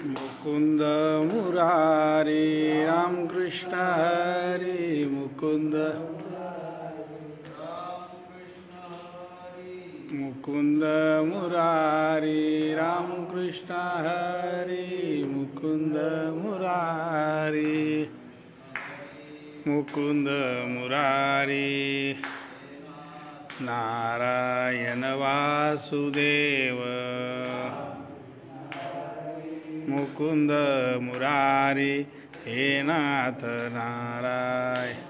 मुकुंद मुरारी रामकृष्ण हरी मुकुंद मुकुंद मुरारी रामकृष्ण हरी मुकुंद मुरारी मुकुंद मुरारी नारायण वासुदेव मुकुंद मुरारी हे नाथ नारायण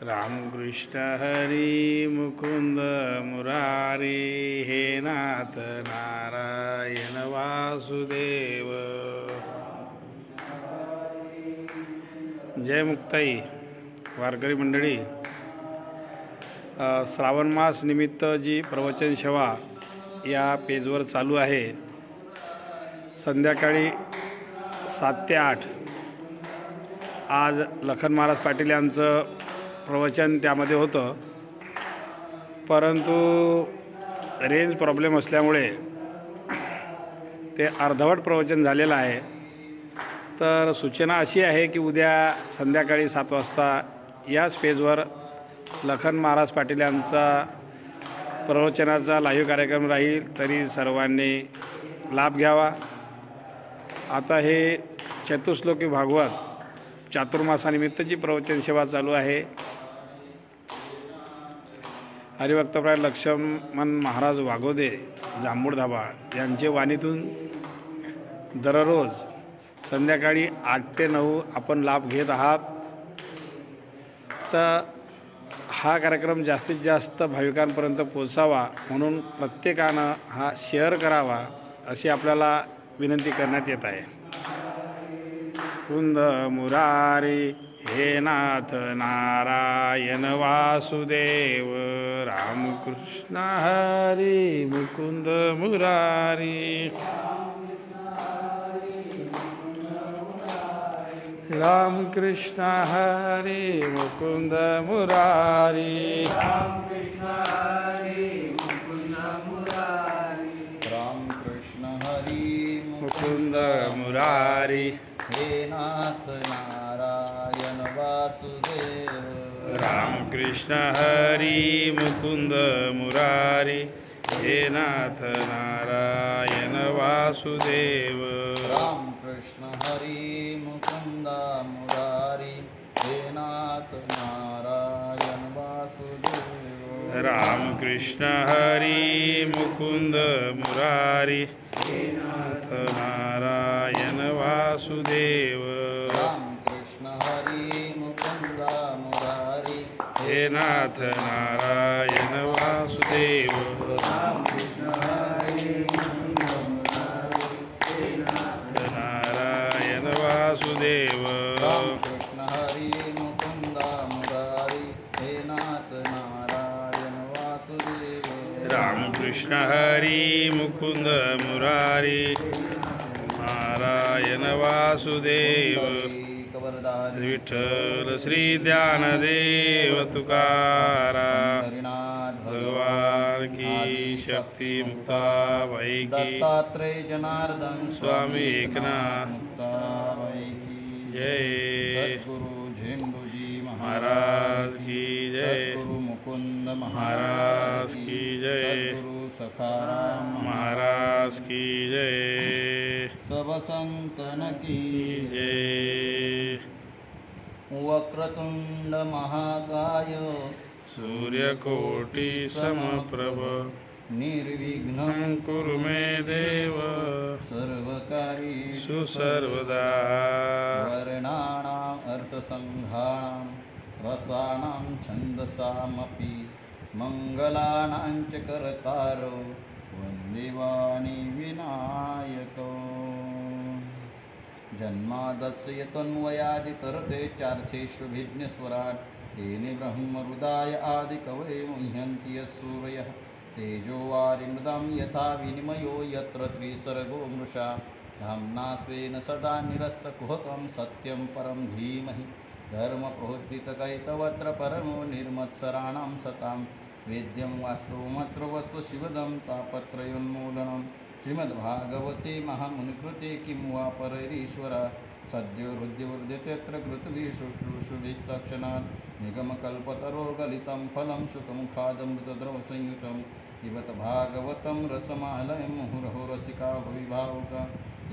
रामकृष्ण हरी मुकुंद मुरारी हे नाथ नारायण वासुदेव। जय मुक्ताई वारकरी मंडळी, श्रावण मास निमित्त जी प्रवचन सेवा या पेजवर चालू आहे, संध्याकाळी 7 ते 8 आज लखन महाराज पाटील यांचं प्रवचन त्यामध्ये होतं, परंतु रेंज प्रॉब्लेम असल्यामुळे ते अर्धवट प्रवचन झालेलं आहे। तर सूचना अशी आहे की उद्या संध्याकाळी 7 वाजता याच पेजवर लखन महाराज पाटील यांचा प्रवचनाचा लाईव्ह कार्यक्रम राहील, तरी सर्वांनी लाभ घ्यावा। आता हे चतुश्लोकी भागवत चातुर्मासानिमित्तची प्रवचन सेवा चालू आहे। हरिभक्तप्राय लक्ष्मण महाराज वाघोदे जांभूळधाबा यांचे वाणीतून दररोज संध्याकाळी 8 ते 9 आपण लाभ घेत आहात। तर हा कार्यक्रम जास्तीत जास्त भाविकांपर्यंत पोहोचावा म्हणून प्रत्येकानं हा शेअर करावा अशी आपल्याला विनंती करण्यात येत आहे। मुकुंद मुरारी हे नाथ नारायण वासुदेव रामकृष्ण हरी मुकुंद मुरारी रामकृष्ण हरी मुकुंद मुरारी रामकृष्ण हरी मुकुंद मुरारी रामकृष्ण हरी मुकुंद मुरारी हे नाथ नारायण वासुदेव रामकृष्ण हरी मुकुंद मुरारी हे नाथ नारायण वासुदेव रामकृष्ण हरी मुकुंद मुरारी हे नाथ नारायण वासुदेव रामकृष्ण हरी मुकुंद मुरारी हे नाथ नारायण वासुदेव रामकृष्ण हरी मुकुंद मुरारी हे नाथ नारायण वासुदेव रामकृष्ण हरी मुकुंद मुरारी हे नाथ नारायण वासुदेव रामकृष्ण हरी मुकुंद मुरारी हे नाथ नारायण वासुदेव रामकृष्ण हरी मुकुंद मुरारी नारायण वासुदेव विठ्ठल श्री ज्ञानदेव तुकाराम भगवान की शक्ती मुक्ताबाई की दत्तात्रेय जनार्दन स्वामी एकनाथ मुक्ताबाई की जय। सद्गुरु झेंडूजी महाराज की जय। सद्गुरु मुकुंद महाराज की जय। सद्गुरु सखाराम महाराज की जय। सब संतन की जय। वक्रतुंड महाकाय सूर्यकोटि समप्रभ निर्विघ्नं कुरु मे देव सर्वकार्येषु सर्वदा। वर्णानाम् अर्थसंघानां रसानां छन्दसामपि मंगलानां च कर्तारो वन्दे वाणी विनायको। जन्मादस्य तन्वयादितरते चार्थेष्वभिज्ञस्वराट् तेने ब्रह्महृदाय आदिकवये मुह्यन्ति यस्सूरयः तेजो वारिमृदां यथा विनिमयो यत्र त्रिसर्गो मृषा धाम्ना स्वेन सदा निरस्तकुहकं सत्यं परं धीमहि धर्मप्रोद्धितकैतवत्र परमो निर्मत्सराणां सतां वेद्यं वास्तवमत्र वस्तु शिवदं तापत्रयोन्मूलनं श्रीमद्भागवते महामुनिकृते किं वा परैरीश्वरा सद्यो हृद्यवृद्यत्यत्र कृतविशुश्रूषुभिस्तक्षणात् निगमकल्पतरोर्गलितं फलं शुकमुखादमृतद्रवसंयुतं पिबत भागवतं रसमालयं मुहुरहो रसिका भुवि भावुका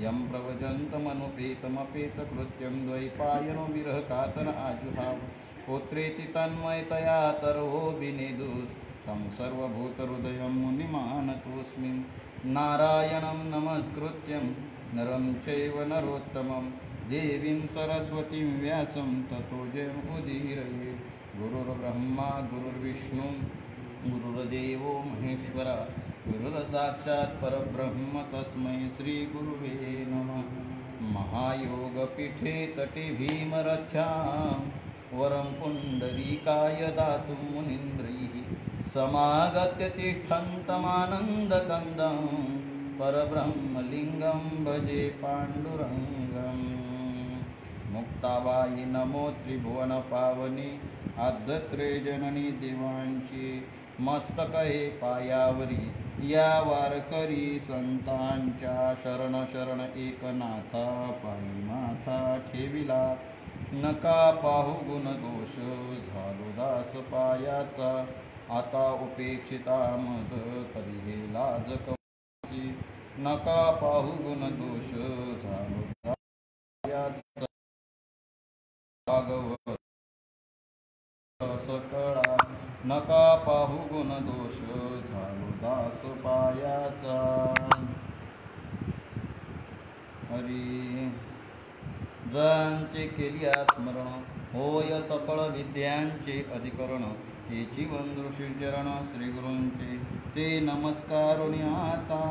यं प्रवजन्तमनुपेतमपेतकृत्यं द्वैपायनो विरहकातर आजुहाव पुत्रेति तन्मयतया तर्वो विनेदुस् तं सर्वभूतहृदयं मुनिमानतोऽस्मि नारायणं नमस्कृत्यं नरं चैव नरोत्तमं देवीं सरस्वतीं व्यासं ततो जयमुदीरये गुरुर्ब्रह्मा गुरुर्विष्णु गुरुर्देवो महेश्वरा गुरुर्साक्षात् परब्रह्म तस्मै श्रीगुरुवे नमः। महायोगपीठे तटे भीमरथ्यां वरं पुण्डरीकाय दातुं मुनीन्द्रैः समागत्य तिष्ठन्तमानन्दकन्दं परब्रह्मलिङ्गं भजे पाण्डुरङ्गम्। मुक्ताबाई नमो त्रिभुवनपावनी आद्यत्रे जननी देवांची मस्तकहे पायावरी या वारकरी संतांच्या शरण शरण एकनाथा पायी माथा ठेविला नका पाहू गुण दोष झालो दास पायाचा आता उपेक्षिता मज तरी हे लाज कवची नका पाहू गुण दोष झालो पायाचा भागवत सकळा नका पाहू गुण दोष झालो दास पायाचा। हरी जयांचे केलिया स्मरण होय सकळ विद्यांचे अधिकरण तेची वंदृषी चरण श्रीगुरूंचे ते नमस्कारुणी आता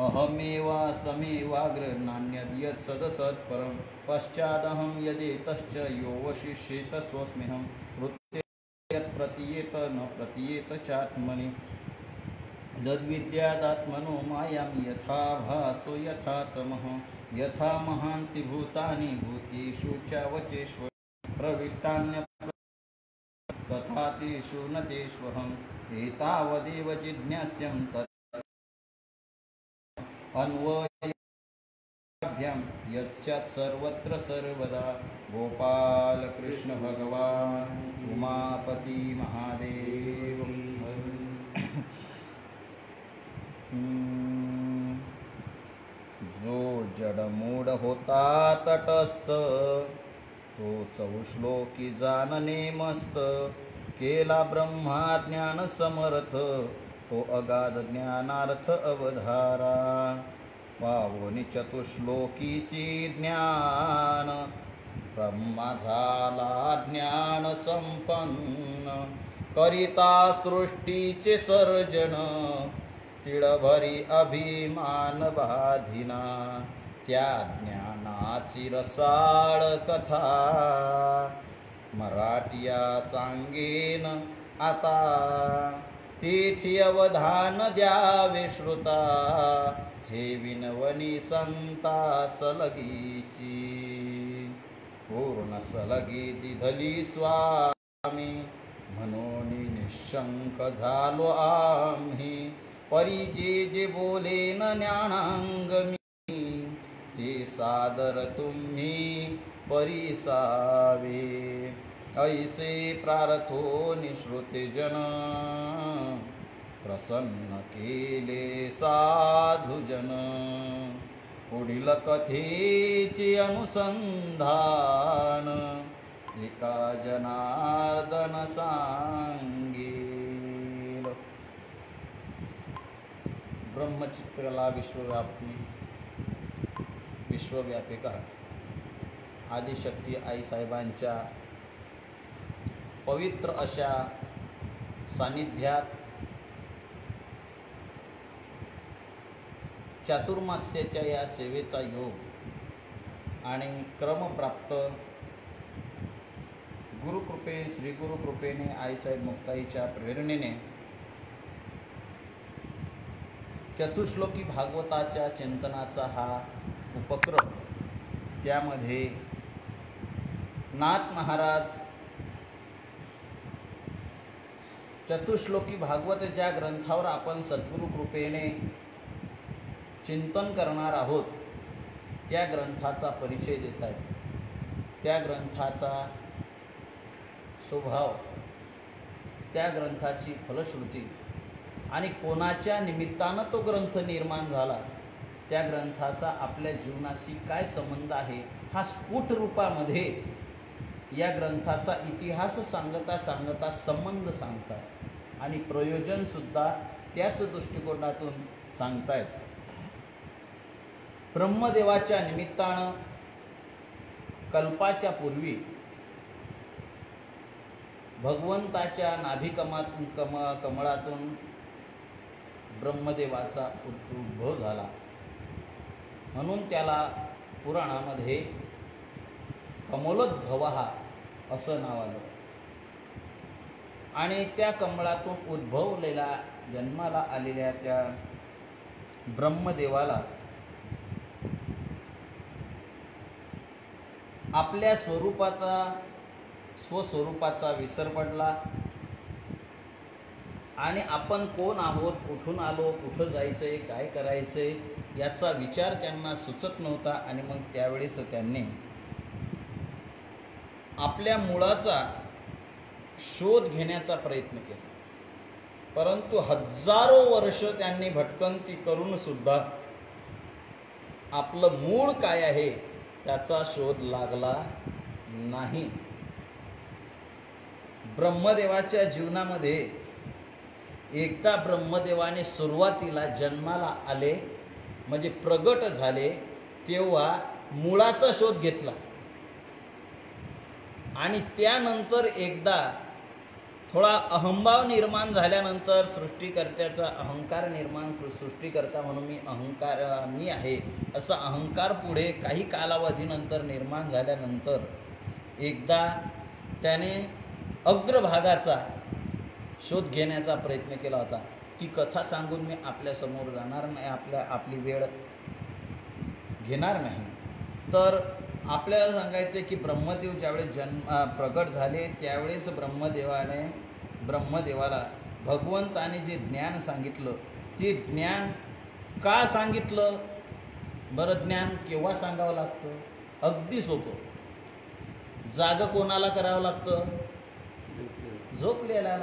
अहमेवा समेवाग्र नान्यद यत् सदसत् परं पश्चादहं यदेतश्च यो वशिष्येत स्वस्म्यहं वृत्तेयत् प्रतीयेत न प्रतीयेत चात्मनि तद्विद्यादात्मनो मायां यथा भासो यथा तमः यथा महान्ति भूतानि भूतेषु चावचेष्व प्रविष्टान्य तथा तेषु न तेष्वहम् एतावदेव जिज्ञास्यं तत् अन्वयाभ्यां यत्स्यात् सर्वत्र सर्वदा गोपाल कृष्ण भगवान उमापति महादेव। जो जडमूड होता तटस्थ तो चौश्लोकी जानने मस्त केला ब्रह्मा ज्ञान समर्थ तो अगाध ज्ञानार्थ अवधारा पावनी चतुश्लोकीची ज्ञान ब्रह्मा झाला ज्ञान संपन्न करिता सृष्टीचे सर्जन तिळभरी अभिमान बाधिना त्या ज्ञानाची रसाळ कथा मराठिया सांगेन आता तेथी अवधान द्यावे श्रोता हे विनवनी संता सलगीची पूर्ण सलगी दिधली स्वामी म्हणून निशंक झालो आम्ही परी जे बोले न ज्ञानांगमी ते सादर तुम्ही परिसावे ऐसे प्रार्थो निश्रुते जन प्रसन्न केले साधुजन पुढील कथेचे अनुसंधान एका जनार्दन सांगेल। ब्रह्मचित्तला विश्वव्यापी करा आदिशक्ती आई साहेबांच्या पवित्र अशा सानिध्यात चातुर्मास्याच्या या सेवेचा योग आणि क्रमप्राप्त गुरुकृपे श्री गुरुकृपेने आईसाहेब मुक्ताईच्या प्रेरणेने चतुश्लोकी भागवताच्या चिंतनाचा हा उपक्रम त्यामध्ये नाथ महाराज चतुश्लोकी भागवत ज्या ग्रंथावर आपण सद्गुरु कृपेने चिंतन करणार आहोत त्या ग्रंथाचा परिचय देत आहेत, त्या ग्रंथाचा स्वभाव, त्या ग्रंथाची फलश्रुती आणि कोणाच्या निमित्तानं तो ग्रंथ निर्माण झाला, त्या ग्रंथाचा आपल्या जीवनाशी काय संबंध आहे, हा स्फुट रूपामध्ये या ग्रंथाचा इतिहास सांगता सांगता संबंध सांगतात आणि प्रयोजनसुद्धा त्याच दृष्टिकोनातून सांगतायत. ब्रह्मदेवाच्या निमित्तानं कल्पाच्या पूर्वी भगवंताच्या कमळातून ब्रह्मदेवाचा उद्भव झाला, म्हणून त्याला पुराणामध्ये कमलोद्भवः असं नाव आलं. आणि त्या कमळातून उद्भवलेल्या जन्माला आलेल्या त्या ब्रह्मदेवाला आपल्या स्वस्वरूपाचा विसर पडला आणि आपण कोण आहोत, कुठून आलो, कुठं जायचं आहे, काय करायचं आहे याचा विचार त्यांना सुचत नव्हता. आणि मग त्यावेळेस त्यांनी आपल्या मुळाचा शोध घेण्याचा प्रयत्न केला, परंतु हजारो वर्ष त्यांनी भटकंती करून सुद्धा आपलं मूळ काय आहे त्याचा शोध लागला नाही. ब्रह्मदेवाच्या जीवनामध्ये एकदा ब्रह्मदेवाने सुरुवातीला जन्माला आले म्हणजे प्रगट झाले तेव्हा मुळाचा शोध घेतला आणि त्यानंतर एकदा थोडा अहंभाव निर्माण झाल्यानंतर सृष्टिकर्त्याचा अहंकार सृष्टिकर्ता म्हणून मी आहे असा अहंकार पुढे काही कालावधीनंतर निर्माण झाल्यानंतर एकदा त्याने अग्रभागाचा शोध घेण्याचा प्रयत्न केला होता. ती कथा सांगून मी आपल्यासमोर जाणार नाही, आपली वेळ घेणार नाही. तर आपल्याला सांगायचं की ब्रह्मदेव ज्यावेळेस प्रगट झाले त्यावेळेस ब्रह्मदेवाला भगवंताने जे ज्ञान सांगितलं ते ज्ञान का सांगितलं बरं? ज्ञान केव्हा सांगावं लागतं? अगदी सोपं. जागं कोणाला करावं लागतं? झोपलेला.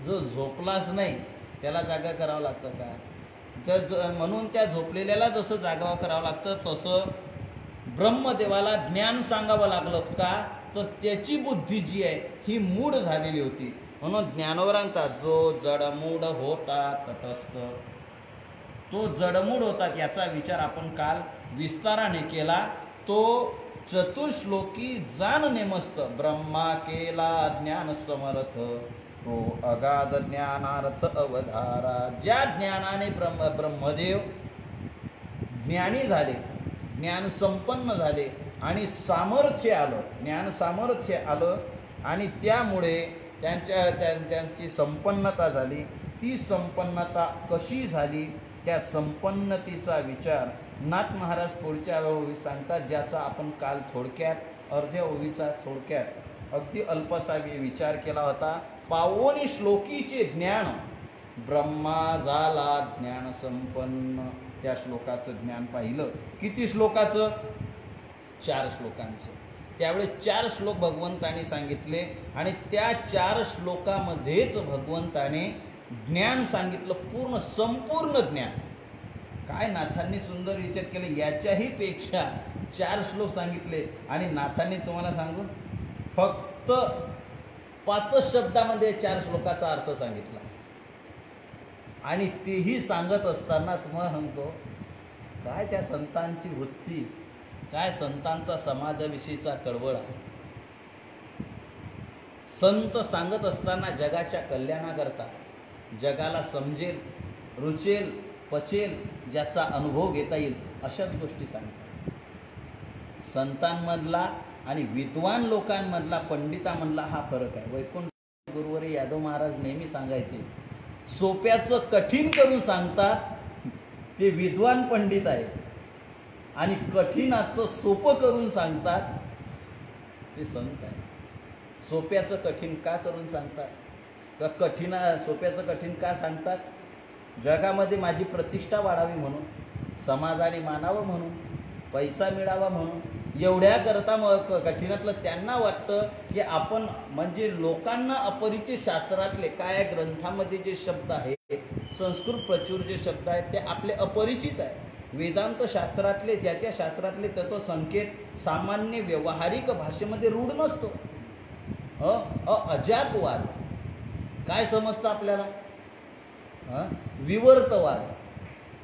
जो झोपलाच नाही त्याला जागा करावं लागतं का? म्हणून त्या झोपलेल्याला जसं जागावं करावं लागतं तसं ब्रह्मदेवाला ज्ञान सांगावं लागलं का? तर त्याची बुद्धी जी आहे ही मूढ झालेली होती. म्हणून ज्ञानवरांचा जो जडमूढ होता तटस्थ, तो जडमूढ होता याचा विचार आपण काल विस्ताराने केला. तो चतुश्लोकी जाण नेमस्त ब्रह्मा केला ज्ञान समर्थ, तो अगाध ज्ञानार्थ अवधारा. ज्या ज्ञानाने ब्रह्मदेव ज्ञानी झाले, ज्ञान संपन्न झाले आणि ज्ञान सामर्थ्य आलं आणि त्यामुळे त्यांची संपन्नता झाली. ती संपन्नता कशी झाली त्या संपन्नतेचा विचार नाथ महाराज पुढच्या ओवीत सांगतात, ज्याचा आपण काल थोडक्यात अर्ध्या ओवीचा थोडक्यात अगदी अल्पसा विचार केला होता. 52 श्लोकीचे ज्ञान ब्रह्मा झाला ज्ञान संपन्न. त्या श्लोकाचं ज्ञान पाहिलं. किती श्लोकाचं? 4 श्लोकांचं. त्यावेळेस 4 श्लोक भगवंताने सांगितले आणि त्या 4 श्लोकामध्येच भगवंताने ज्ञान सांगितलं, संपूर्ण ज्ञान. काय नाथांनी सुंदर विचार केले, याच्याही पेक्षा 4 श्लोक सांगितले आणि नाथांनी तुम्हाला सांगू फक्त 5 शब्दामध्ये 4 श्लोकाचा अर्थ सांगितला. आणि तेही सांगत असताना तुम्हाला सांगतो काय त्या संतांची वृत्ती, काय संतांचा समाजाविषयीचा कळवळा. संत सांगत असताना जगाच्या कल्याणाकरता, जगाला समजेल, रुचेल, पचेल, ज्याचा अनुभव घेता येईल अशाच गोष्टी सांगतात. संतांमधला आणि विद्वान लोकांमधला, पंडितांमधला हा फरक आहे. वैकुंठ गुरुवरी यादव महाराज नेहमी सांगायचे, सोप्याचं कठीण करून सांगतात ते विद्वान पंडित आहे आणि कठीणाचं सोपं करून सांगतात ते संत आहे. सोप्याचं कठीण का करून सांगतात? का सोप्याचं कठीण का सांगतात? जगामध्ये माझी प्रतिष्ठा वाढावी म्हणून. समाजाने मानावं म्हणून, पैसा मिळावा म्हणून, एवढ्या करता मग कठीणातलं त्यांना वाटतं की आपण म्हणजे लोकांना अपरिचित शास्त्रातले काय ग्रंथामध्ये जे शब्द आहेत, संस्कृत प्रचूर जे शब्द आहेत ते आपले अपरिचित आहे. वेदांत शास्त्रातले ज्याच्या शास्त्रातले तत्व संकेत सामान्य व्यवहारिक भाषेमध्ये रूढ नसतो. अजातवाद काय समजतं आपल्याला, विवर्तवाद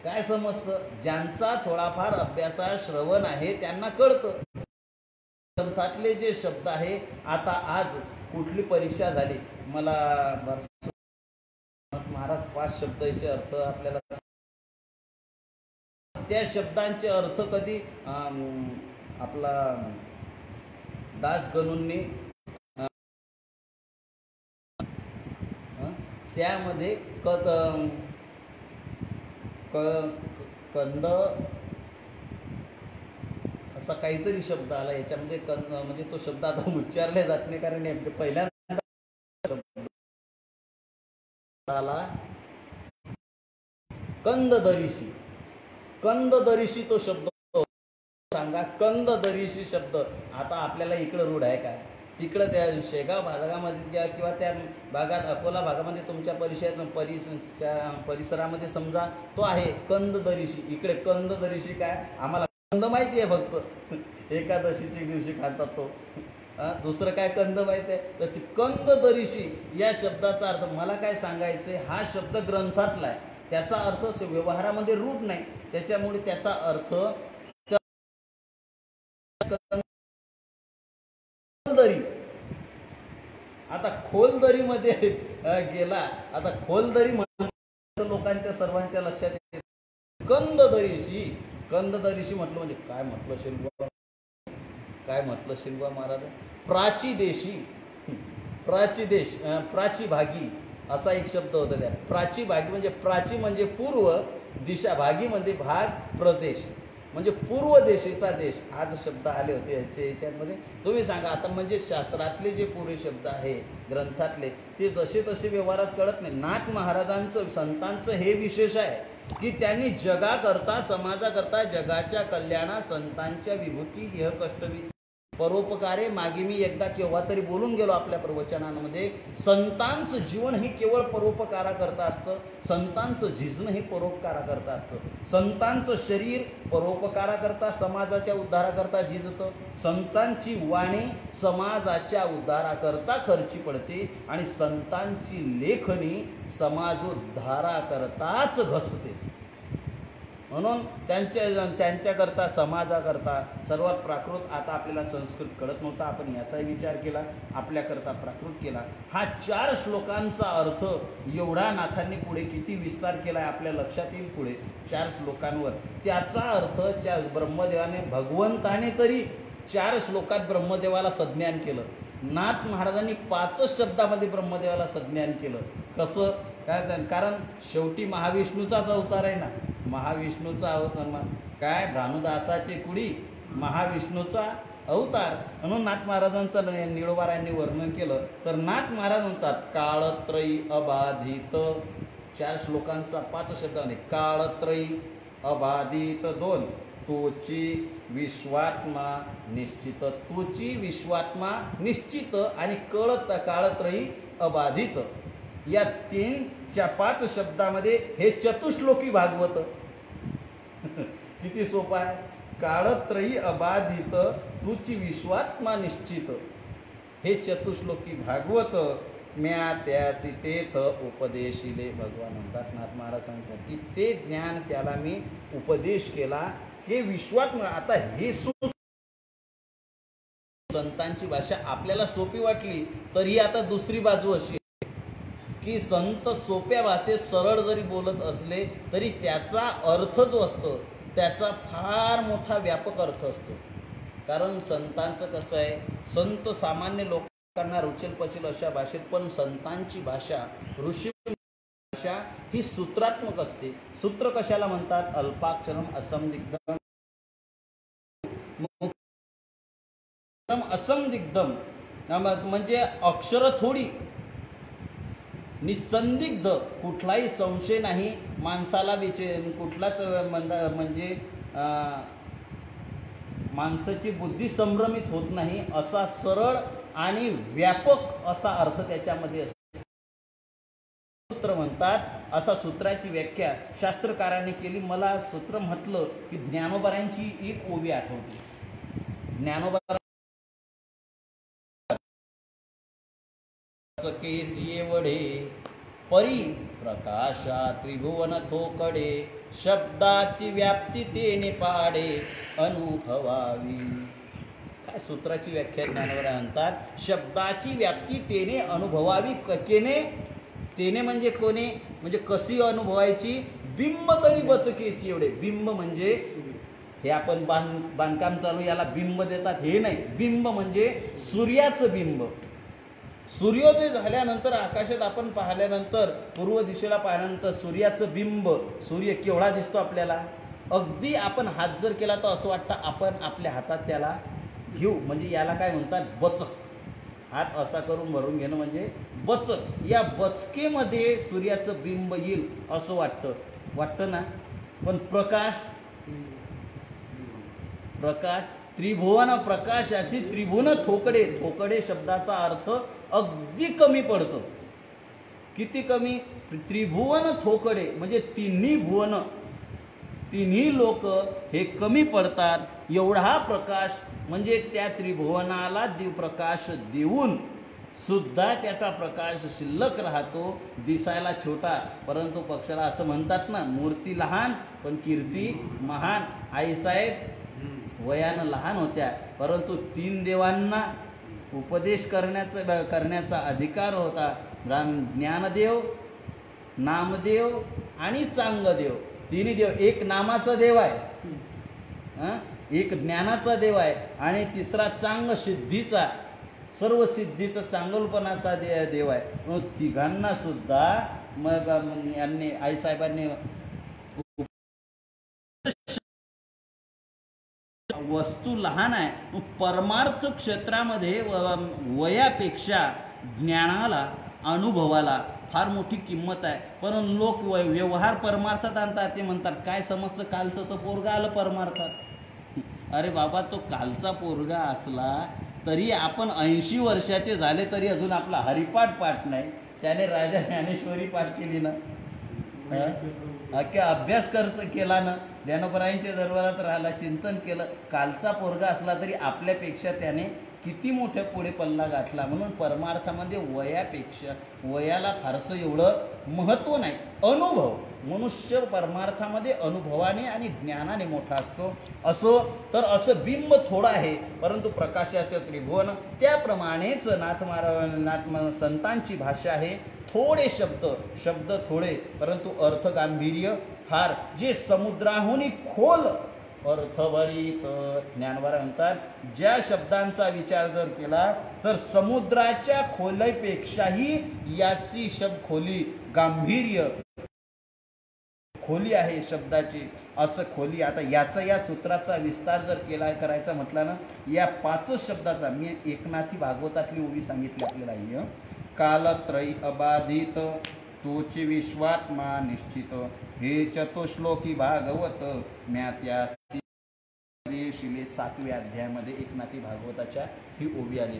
काय समजतं, ज्यांचा थोडाफार अभ्यासा श्रवण आहे त्यांना कळतं. ग्रंथातले जे शब्द आहे, आता आज कुठली परीक्षा झाली, मला महाराज 5 शब्दाचे अर्थ आपल्याला, त्या शब्दांचे अर्थ कधी आपला दासगणूंनी त्यामध्ये कंद असा काहीतरी शब्द आला याच्यामध्ये, कंद म्हणजे तो शब्द आता उच्चारले जात नाही कारण नेमके पहिल्यांदा आला कंददरीशी. कंददरीशी तो शब्द सांगा, कंददरीशी शब्द आता आपल्याला इकडं रूढ आहे का, तिकडं त्या शेगाव भागामध्ये किंवा त्या भागात अकोला भागामध्ये तुमच्या परिसरामध्ये समजा तो आहे कंददरीशी. इकडे कंददरीशी काय, आम्हाला कंद माहिती आहे फक्त एकादशीच्या दिवशी खातात तो, दुसरं काय कंद माहिती आहे. तर ती कंददरीशी या शब्दाचा अर्थ मला काय सांगायचं आहे, हा शब्द ग्रंथातला आहे, त्याचा अर्थ व्यवहारामध्ये रूढ नाही, त्याच्यामुळे त्याचा अर्थ खोलदरी. आता खोलदरीमध्ये गेला, आता खोलदरी म्हणून लोकांच्या सर्वांच्या लक्षात येते. कंददरीशी, कंददरीशी म्हटलं म्हणजे काय म्हटलं शिल्वा, काय म्हटलं शिल्वा महाराज, प्राचीदेशी, प्राचीदेश, प्राची भागी असा एक शब्द होता त्या. प्राची भागी म्हणजे प्राची म्हणजे पूर्व दिशा, भागी म्हणजे भाग, प्रदेश म्हणजे पूर्व देशीचा देश. आज शब्द आले होते याच्यामध्ये. तुम्ही सांगा आता, म्हणजे शास्त्रातले जे पुरे शब्द आहे ग्रंथातले ते जसे तसे व्यवहारात कळत नाही. नाथ महाराजांचं संतांचं हे विशेष आहे की त्यांनी जगाकरता, समाजाकरता, जगाच्या कल्याणा, संतांच्या विभूती, देह कष्टवी परोपकारे, मागे मी एकदा केव्हा तरी बोलून गेलो आपल्या प्रवचनांमध्ये, संतांचं जीवन हे केवळ परोपकाराकरता असतं, संतांचं झिजणं हे परोपकाराकरता असतं. संतांचं शरीर परोपकाराकरता, समाजाच्या उद्धाराकरता झिजतं, संतांची वाणी समाजाच्या उद्धाराकरता खर्ची पडते आणि संतांची लेखणी समाजोद्धाराकरताच घसते. म्हणून त्यांच्याकरता, समाजाकरता सर्वात प्राकृत, आता आपल्याला संस्कृत कळत नव्हता, आपण याचाही विचार केला, आपल्याकरता प्राकृत केला. हा 4 श्लोकांचा अर्थ एवढा नाथांनी पुढे किती विस्तार केला आहे आपल्या लक्षात येईल पुढे 4 श्लोकांवर. त्याचा अर्थ ब्रह्मदेवाने, भगवंताने तरी 4 श्लोकात ब्रह्मदेवाला सज्ञान केलं. नाथ महाराजांनी 5च शब्दामध्ये ब्रह्मदेवाला सज्ञान केलं. कसं काय, कारण शेवटी महाविष्णूचाच अवतार आहे ना, महाविष्णूचा अवतार काय, भानुदासाचे कुडी महाविष्णूचा अवतार. म्हणून नाथ महाराजांचं निळोबारांनी वर्णन केलं तर नाथ महाराज म्हणतात काळत्रयी अबाधित. 4 श्लोकांचा 5 शब्दामध्ये काळत्रयी अबाधित 2, तोची विश्वात्मा निश्चित, तोची विश्वात्मा निश्चित आणि काळत्रयी अबाधित या 5 शब्दामध्ये हे चतुश्लोकी भागवत. किती सोपं आहे. काळत्रयी अबाधित, तुची विश्वात्मा निश्चित, हे चतुश्लोकी भागवत म्या त्यासी तेथ उपदेशिले. भगवान म्हणतात, नाथ महाराज सांगतात की ते ज्ञान त्याला मी उपदेश केला, हे विश्वात्मा. आता हे संतांची भाषा आपल्याला सोपी वाटली तरी आता दुसरी बाजू अशी की संत सोप्या भाषेत सरळ जरी बोलत असले तरी त्याचा अर्थ जो असतो त्याचा फार मोठा व्यापक अर्थ असतो. कारण संतांचं कसं आहे, संत सामान्य लोकांना रुचेल पचेल अशा भाषेत, पण संतांची भाषा, ऋषी भाषा ही सूत्रात्मक असते. सूत्र कशाला म्हणतात, अल्पाक्षरम असंदिग्धम, असंदिग्धम म्हणजे अक्षर थोडी निसंदिग्ध, कुठलाही संशय नाही, माणसाला कुठलाच म्हणजे माणसाची बुद्धी संभ्रमित होत नाही, असा सरळ आणि व्यापक असा अर्थ त्याच्यामध्ये असतो. सूत्र म्हणतात, असा सूत्राची व्याख्या शास्त्रकारांनी केली. मला सूत्र म्हटलं की ज्ञानोबारांची एक ओवी आठवते. ज्ञानोबा वडे परी प्रकाशा त्रिभुवन थोकडे, शब्दाची व्याप्ती तेने पाडे अनुभवावी. काय सूत्राची व्याख्या ज्ञानोबा म्हणतात, शब्दाची व्याप्ती तेने अनुभवावी. तेने म्हणजे कोणे, म्हणजे कशी अनुभवायची, बिंब तरी बचकेची. एवढे बिंब म्हणजे हे आपण बांधकाम चालू याला बिंब देतात हे नाही. बिंब म्हणजे सूर्याचं बिंब. सूर्योदय झाल्यानंतर आकाशात आपण पाहिल्यानंतर, पूर्व दिशेला पाहिल्यानंतर सूर्याचं बिंब, सूर्य केवढा दिसतो आपल्याला. अगदी आपण हात जर केला तर असं वाटतं आपण आपल्या हातात त्याला घेऊ. म्हणजे याला काय म्हणतात, बचक. हात असा करून भरून घेणं म्हणजे बचक. या बचकेमध्ये सूर्याचं बिंब येईल असं वाटतं ना. पण प्रकाश त्रिभुवन प्रकाश अशी त्रिभुवन थोकडे. थोकडे शब्दाचा अर्थ अगदी कमी पडतो. किती कमी, त्रिभुवन थोकडे म्हणजे तिन्ही भुवन, तिन्ही लोक हे कमी पडतात. एवढा प्रकाश म्हणजे त्या त्रिभुवनाला प्रकाश देऊन सुद्धा त्याचा प्रकाश शिल्लक राहतो. दिसायला छोटा, परंतु पक्षाला असं म्हणतात ना, मूर्ती लहान पण कीर्ती महान. आईसाहेब वयानं लहान होत्या, परंतु 3 देवांना उपदेश करण्याचा अधिकार होता. ज्ञानदेव, नामदेव आणि चांगदेव. 3 देव. एक नामाचा देव आहे, एक ज्ञानाचा देव आहे, आणि तिसरा चांग सिद्धीचा, सर्व सिद्धीचा चांगलपणाचा देव आहे. मग तिघांना सुद्धा मग यांनी आईसाहेबांनी वस्तू लहान आहे, परमार्थ क्षेत्रामध्ये वयापेक्षा ज्ञानाला, अनुभवाला फार मोठी किंमत आहे. पण लोक व्यवहार परमार्थात आणतात. ते म्हणतात काय समजतं, कालचं तर पोरगा आलं परमार्थात. अरे बाबा, तो कालचा पोरगा असला तरी आपण 80 वर्षाचे झाले तरी अजून आपला हरिपाठ पाठ नाही. त्याने राजा ज्ञानेश्वरी पाठ केली ना, अभ्यास केला ना, ज्ञानोबरायांच्या दरबारात राहिला, चिंतन केलं. कालचा पोरगा असला तरी आपल्यापेक्षा त्याने किती मोठ्या पुढे पल्ला गाठला. म्हणून परमार्थामध्ये वयाला फारसं एवढं महत्त्व नाही. अनुभव, मनुष्य परमार्थामध्ये अनुभवाने आणि ज्ञानाने मोठा असो. तर असं बिंब थोडं आहे, परंतु प्रकाशाचं त्रिभुवन. त्याप्रमाणेच नाथ संतांची भाषा आहे. थोडे शब्द थोडे, परंतु अर्थ गांभीर्य फार. जे समुद्राहून खोल अर्थभरित. ज्ञानोबा म्हणतात, ज्या शब्दांचा विचार जर केला तर समुद्राच्या खोलीपेक्षाही याची शब्द खोली, गांभीर्य, खोली आहे शब्दाची. असं खोली. आता या सूत्राचा विस्तार जर करायचा म्हटला ना, या 5 शब्दाचा मी एकनाथी भागवतातली ओवी सांगितली आपल्याला. कालत्रयी अबाधित, तोची विश्वात्मा निश्चित, हे चतुश्लोकी भागवत म्या शिले 7व्या अध्यायामध्ये एकनाथी भागवताच्या ही ओवी आली.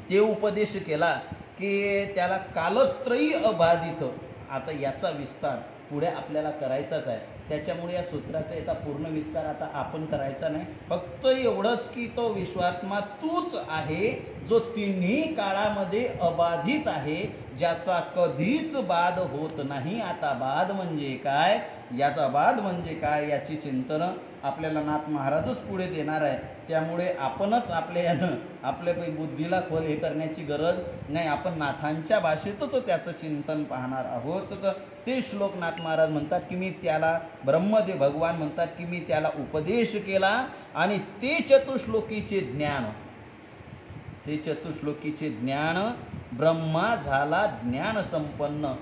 ते उपदेश केला की त्याला कालत्रयी अबाधित. आता याचा विस्तार पुढे आपल्याला करायचाच आहे. त्याच्यामुळे या सूत्राचा याचा पूर्ण विस्तार आता आपण करायचा नाही. फक्त एवढंच की तो विश्वात्मा तूच आहे, जो तिन्ही काळामध्ये अबाधित आहे, ज्याचा कधीच बाध होत नाही. आता बाध म्हणजे काय, याचा बाध म्हणजे काय, याची चिंतन आपल्याला नाथ महाराजच पुढे देणार आहे. त्यामुळे आपणच आपल्या बुद्धीला खोल हे करण्याची गरज नाही. आपण नाथांच्या भाषेतच त्याचं चिंतन पाहणार आहोत. तर ते श्लोक नाथ महाराज म्हणतात की मी त्याला, ब्रह्मदेव भगवान म्हणतात की मी त्याला उपदेश केला, आणि ते चतुश्लोकीचे ज्ञान ब्रह्मा झाला ज्ञान संपन्न.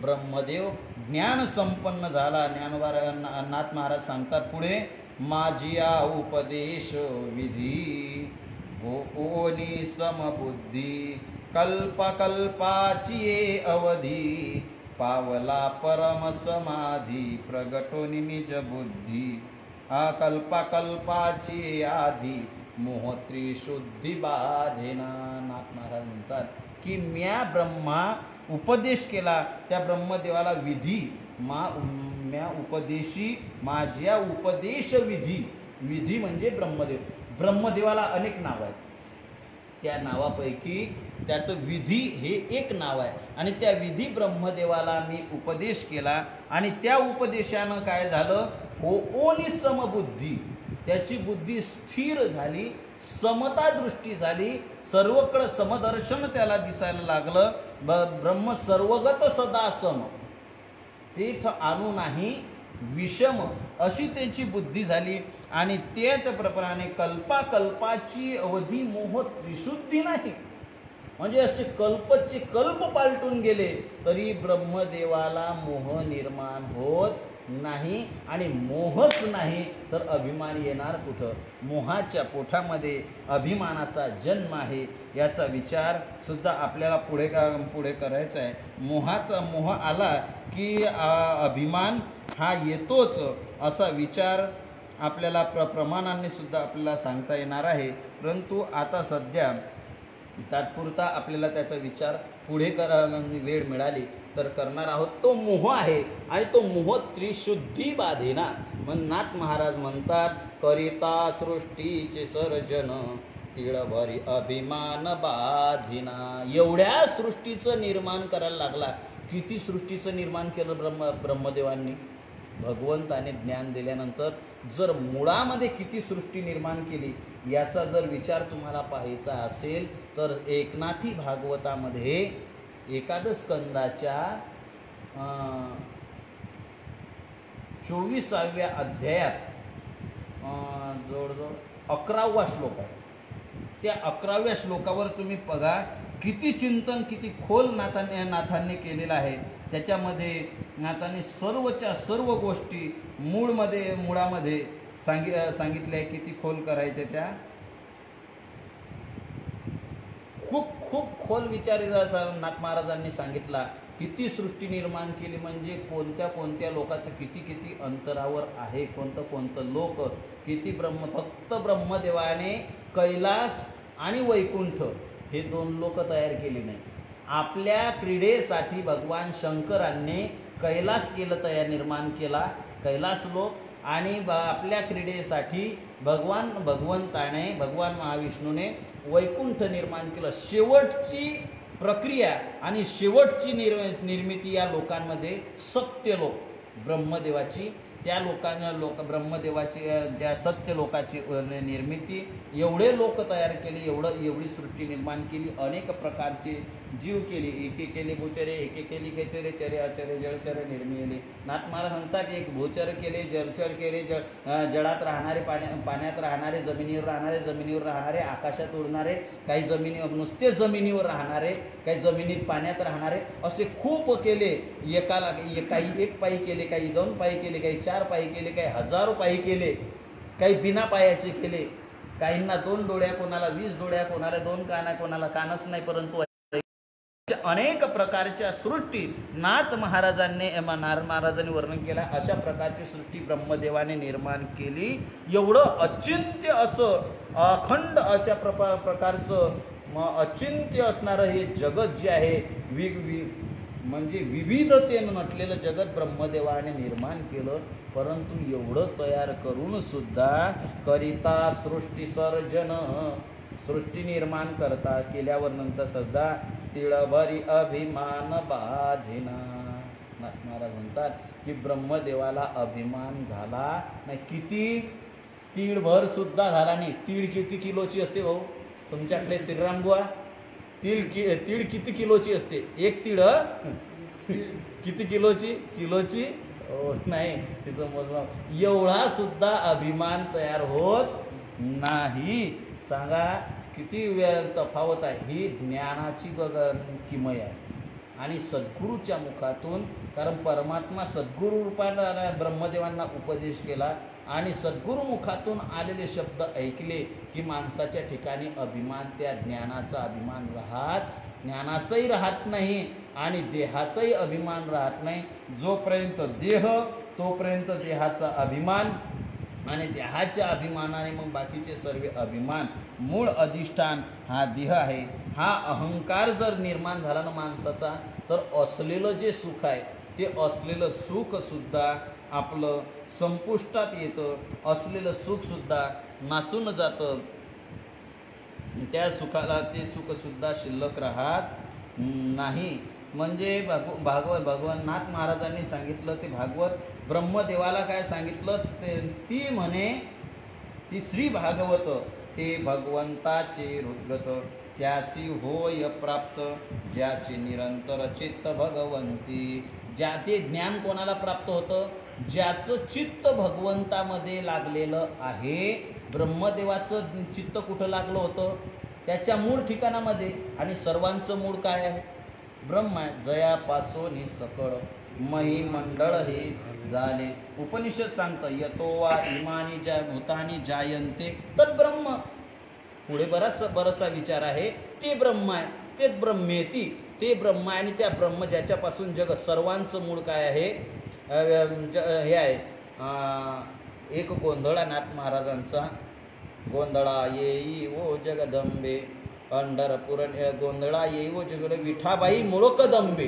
ब्रह्मदेव ज्ञान संपन्न झाला. नाथ महाराज सांगतात पुढे, माझिया उपदेश विधी ओनी समबुद्धी, कल्पकल्पाची ये अवधी, पावला परम समाधी, प्रगटोनी निज बुद्धी. कल्पकल्पाची आधी, मोह त्रिशुद्धी बाधेना. नाथ महाराज म्हणतात की म्या ब्रह्मा उपदेश केला, त्या ब्रह्मदेवाला विधी म्या उपदेशी, माझ्या उपदेश विधी. विधी म्हणजे ब्रह्मदेव. ब्रह्मदेवाला अनेक नाव आहेत, त्या नावापैकी त्याचं विधी हे एक नाव आहे. आणि त्या विधी ब्रह्मदेवाला मी उपदेश केला आणि त्या उपदेशानं काय झालं, होओनी समबुद्धी, त्याची बुद्धी स्थिर झाली, समता दृष्टी झाली, सर्वकडं समदर्शन त्याला दिसायला लागलं. ब्रह्म सर्वगत सदा सम, तेथ आणू नाही विषम, अशी त्याची बुद्धी झाली. आणि त्याच प्रकाराने कल्पाकल्पाची अवधी, मोह त्रिशुद्धी नाही. म्हणजे असे कल्पचे कल्प पालटून गेले तरी ब्रह्मदेवाला मोह निर्माण होत नाही. आणि मोहच नाही तर अभिमान येणार कुठं? मोहाच्या पोटामध्ये अभिमानाचा जन्म आहे, याचा विचार सुद्धा आपल्याला पुढे करायचा आहे. मोह आला की अभिमान हा येतोच, असा विचार आपल्याला प्रमाणांनी सुद्धा आपल्याला सांगता येणार आहे. परंतु आता सध्या तात्पुरता आपल्याला त्याचा विचार पुढे वेळ मिळाली तर करणार आहोत. तो मोह आहे आणि तो मोह त्रिशुद्धी बाधेना. मग नाथ महाराज म्हणतात, करिता सृष्टीचे सर्जन, तिळभरी अभिमान बाधिना. एवढ्या सृष्टीचं निर्माण करायला लागला. किती सृष्टीचं निर्माण केलं ब्रह्मदेवांनी? भगवंताने ज्ञान दिल्यानंतर जर मुळामध्ये किती सृष्टी निर्माण केली याचा जर विचार तुम्हाला पाहायचा असेल तर एकनाथी भागवतामध्ये एकादश स्कंदाच्या 24व्या अध्यायात जवळजवळ 11वा श्लोक आहे. त्या 11व्या श्लोकावर तुम्ही बघा किती चिंतन, किती खोल नाथांनी केलेलं आहे. त्याच्यामध्ये नाथांनी सर्वच्या सर्व गोष्टी मुळामध्ये सांगितल्या. किती खोल करायच्या त्या, खूप खोल विचार नाथ महाराजांनी सांगितला. किती सृष्टी निर्माण केली म्हणजे कोणत्या लोकाचं किती अंतरावर आहे, कोणतं लोक, किती फक्त ब्रह्मदेवाने कैलास आणि वैकुंठ हे 2 लोक तयार केले नाही. आपल्या क्रीडेसाठी भगवान शंकरांनी कैलास निर्माण केला, कैलास लोक. आणि आपल्या क्रीडेसाठी भगवान महाविष्णूने वैकुंठ निर्माण केलं. शेवटची प्रक्रिया आणि शेवटची निर्मिती या लोकांमध्ये सत्य लोक ब्रह्मदेवाची, त्या ब्रह्मदेवाची ज्या सत्य लोकाची निर्मिती, एवढे लोक तयार केले, एवढी सृष्टी निर्माण केली. अनेक प्रकारचे जीव केले, एके केले भूचरे, एके केली खेचरे, चरे अचरे, जळचरे निर्मिले. नाथ महाराज म्हणतात, एक भूचर केले, जळचर केले, जळात राहणारे, पाण्यात राहणारे, जमिनीवर राहणारे, आकाशात उडणारे, काही नुसते जमिनीवर राहणारे, काही जमिनीत पाण्यात राहणारे, असे खूप केले. काही 1 पायी केले, काही 2 पायी केले, काही 4 पायी केले, काही 1000 पायी केले, काही बिना पायाचे केले. काहींना 2 डोळ्या, कोणाला 20 डोळ्या, कोणाला 2 काना, कोणाला कानच नाही. परंतु अनेक प्रकारच्या सृष्टी नाथ महाराजांनी वर्णन केला. अशा प्रकारची सृष्टी ब्रह्मदेवाने निर्माण केली. एवढं अचिंत्य असं अखंड अशा प्रकारचं अचिंत्य असणारं हे जगत जे आहे, म्हणजे विविधतेनं नटलेलं जगत ब्रह्मदेवाने निर्माण केलं. परंतु एवढं तयार करून सुद्धा करिता सृष्टी सर्जन, सृष्टी निर्माण करता केल्यावर नंतर सुद्धा तिळभरी अभिमान बाधिना. नाथ महाराज म्हणतात की ब्रह्मदेवाला अभिमान झाला नाही. किती? तीळभर सुद्धा झाला नाही. तीळ किती किलोची असते भाऊ तुमच्याकडे श्रीराम बुवा? तीळ किती किलोची असते? 1 तीळ किती किलोची? किलोची नाही, तिचं मोजमाप. एवढा सुद्धा अभिमान तयार होत नाही. सांगा किती तफावत आहे. ही ज्ञानाची किमय आहे. आणि सद्गुरूच्या मुखातून, कारण परमात्मा सद्गुरू रूपाने ब्रह्मदेवांना उपदेश केला आणि सद्गुरू मुखातून आलेले शब्द ऐकले की माणसाच्या ठिकाणी अभिमान, त्या ज्ञानाचा अभिमान राहत ज्ञानाचंही राहत नाही आणि देहाचाही अभिमान राहत नाही. जोपर्यंत देह तोपर्यंत देहाचा अभिमान, आणि देहाच्या अभिमानाने मग बाकीचे सर्व अभिमान. मूळ अधिष्ठान हा देह आहे. हा अहंकार जर निर्माण झाला ना माणसाचा, तर असलेलं जे सुख आहे ते असलेलं सुखसुद्धा आपलं संपुष्टात येतं, असलेलं सुखसुद्धा नासून जातं. त्या सुखाला ते सुखसुद्धा शिल्लक राहत नाही. म्हणजे भगवन्नाथ महाराजांनी सांगितलं ते भागवत ब्रह्मदेवाला काय सांगितलं ते, ती म्हणे ती श्री भागवत ते भगवंताचे हृद्गत, त्यासी होय प्राप्त ज्याचे निरंतर चित्त भगवंती. ज्या ते ज्ञान कोणाला प्राप्त होतं, ज्याचं चित्त भगवंतामध्ये लागलेलं आहे. ब्रह्मदेवाचं चित्त कुठं लागलं होतं, त्याच्या मूळ ठिकाणामध्ये. आणि सर्वांचं मूळ काय आहे, ब्रह्म आहे. जयापासून सकळ महिमंडळ हे झाले. उपनिषद सांगतं यतो वा इमानी ज्या भूतानी जायंते तत् ब्रह्म. पुढे बराचसा विचार आहे. ते ब्रह्म आहे, ते ब्रह्मेती, ते ब्रह्म आहे. आणि त्या ब्रह्म ज्याच्यापासून जगत सर्वांचं मूळ काय आहे, हे आहे. एक गोंधळा नाथ महाराजांचा, गोंधळा येई ओ जगदंबे पंढरपूर, गोंधळा येई ओ जगद विठाबाई मूळकदंबे,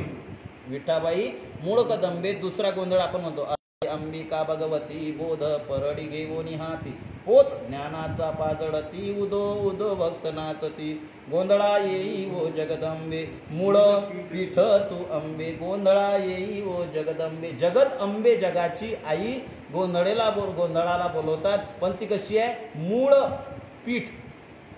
विठाबाई मूळकदंबे. दुसरा गोंधळ आपण म्हणतो अंबिका भगवती बोध परडी घेऊनी हाती, पोत ज्ञानाचा पाजळती उदो उदो भक्त नाचती. गोंधळा येई ओ जगदंबे मूळ पीठ तू अंबे, गोंधळा येई ओ जगदंबे. जगत अंबे जगाची आई गोंधळाला बोलवतात. पण ती कशी आहे, मूळ पीठ,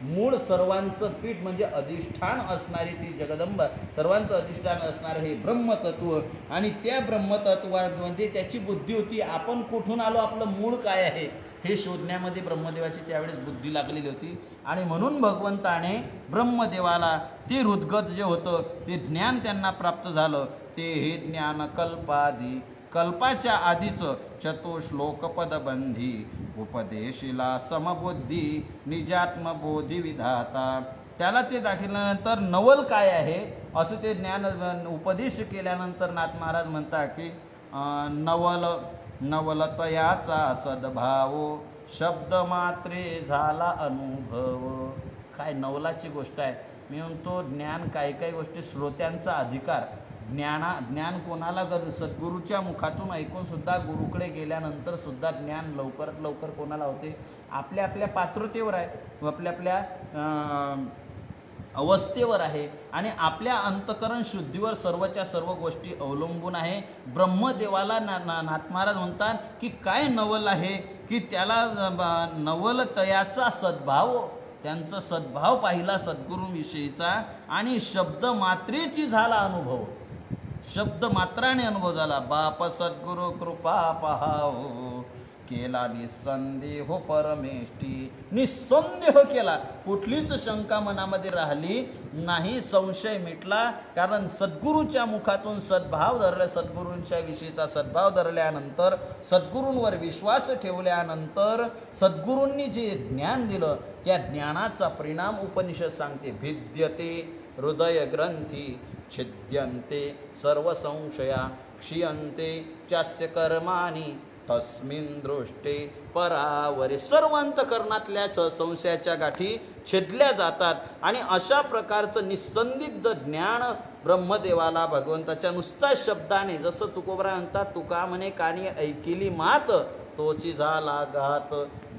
मूळ सर्वांचं पीठ म्हणजे अधिष्ठान असणारी ती जगदंबा, सर्वांचं अधिष्ठान असणारं हे ब्रह्मतत्व. आणि त्या ब्रह्मतत्वामध्ये त्याची बुद्धी होती. आपण कुठून आलो, आपलं मूळ काय आहे हे शोधण्यामध्ये ब्रह्मदेवाची त्यावेळेस बुद्धी लागलेली होती. आणि म्हणून भगवंताने ब्रह्मदेवाला ते हृद्गत जे होतं ते ज्ञान त्यांना प्राप्त झालं. ते हे ज्ञान कल्पादी, कल्पाच्या आधीचं चतुश्लोकपदबंधी उपदेशिला समबुद्धी निजात्मबोधी विधाता. त्याला ते दाखवल्यानंतर नवल काय आहे असं ते ज्ञान उपदेश केल्यानंतर नाथ महाराज म्हणतात की नवलतयाचा सद्भाव शब्द मात्रे झाला अनुभव. काय नवलाची गोष्ट आहे. मी म्हणतो ज्ञान काही गोष्टी श्रोत्यांचा अधिकार. ज्ञान कोणाला सद्गुरूच्या मुखातून ऐकून सुद्धा गुरुकडे गेल्यानंतर सुद्धा ज्ञान लवकरात लवकर कोणाला होते, आपल्या आपल्या पात्रतेवर आहे, आपल्या आपल्या अवस्थेवर आहे. आणि आपल्या अंतकरण शुद्धीवर सर्वच्या सर्व गोष्टी अवलंबून आहे. ब्रह्मदेवाला नाथ महाराज म्हणतात की काय नवल आहे की त्याला नवलतयाचा सद्भाव, त्यांचा सद्भाव पाहिला सद्गुरूविषयीचा आणि शब्द मात्रेची झाला अनुभव, शब्द मात्राने अनुभव झाला. बाप सद्गुरु कृपा पहाव केला निसंदेह परमेष्ठी, निसंदेह केला, कुठलीच शंका मनामध्ये राहिली नाही, संशय मिटला. कारण सद्गुरूच्या मुखातून सद्भाव धरले, सद्गुरूंच्या विषयीचा सद्भाव धरल्यानंतर, सद्गुरूंवर विश्वास ठेवल्यानंतर, सद्गुरूंनी जे ज्ञान दिलं त्या ज्ञानाचा परिणाम उपनिषद सांगते. भिद्यते हृदय ग्रंथी छिद्यन्ते सर्व संशया क्षीयन्ते चास्य कर्माणि तस्मिन् दृष्टे परावरे. सर्व अंतकरणातल्या संशयाच्या गाठी छेदल्या जातात. आणि अशा प्रकारचं निसंदिग्ध ज्ञान ब्रह्मदेवाला भगवंताच्या नुसत्या शब्दाने, जसं तुकोबरा म्हणतात, तुका म्हणे कानी ऐकिली मात तोची झाला घात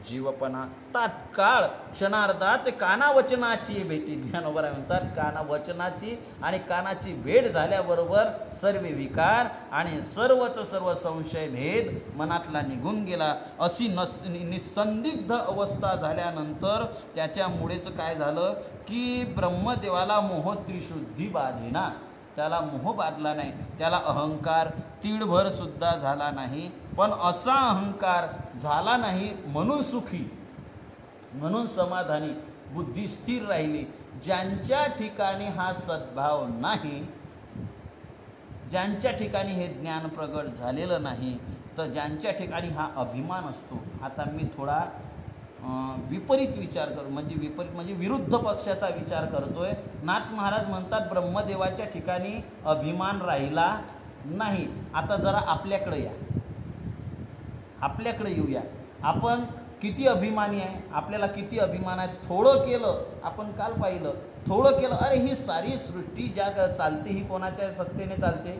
जीवपणा. तात्काळ क्षणार्धात कानावचनाची भेटी, ज्ञानोबरा म्हणतात कानावचनाची आणि कानाची भेट झाल्याबरोबर सर्व विकार आणि सर्व संशय भेद मनातला निघून गेला. अशी निसंदिग्ध अवस्था झाल्यानंतर त्याच्यामुळेच काय झालं की ब्रह्मदेवाला मोह त्रिशुद्धी बाधेना, त्याला मोह बाधला नाही, त्याला अहंकार तीळभर सुद्धा झाला नाही. पण असा अहंकार झाला नाही म्हणून सुखी, म्हणून समाधानी, बुद्धी स्थिर राहिली. ज्यांच्या ठिकाणी हा सद्भाव नाही, ज्यांच्या ठिकाणी हे ज्ञान प्रगट झालेलं नाही, तर ज्यांच्या ठिकाणी हा अभिमान असतो. आता मी थोडा विपरीत विचार कर म्हणजे विपरीत म्हणजे विरुद्ध पक्षाचा विचार करतोय. नाथ महाराज म्हणतात ब्रह्मदेवाच्या ठिकाणी अभिमान राहिला नाही. आता जरा आपल्याकडे या, आपल्याकडे येऊया. आपण किती अभिमानी आहे, आपल्याला किती अभिमान आहे. थोडं केलं, आपण काल पाहिलं, थोडं केलं, अरे ही सारी सृष्टी ज्या चालते ही कोणाच्या सत्तेने चालते.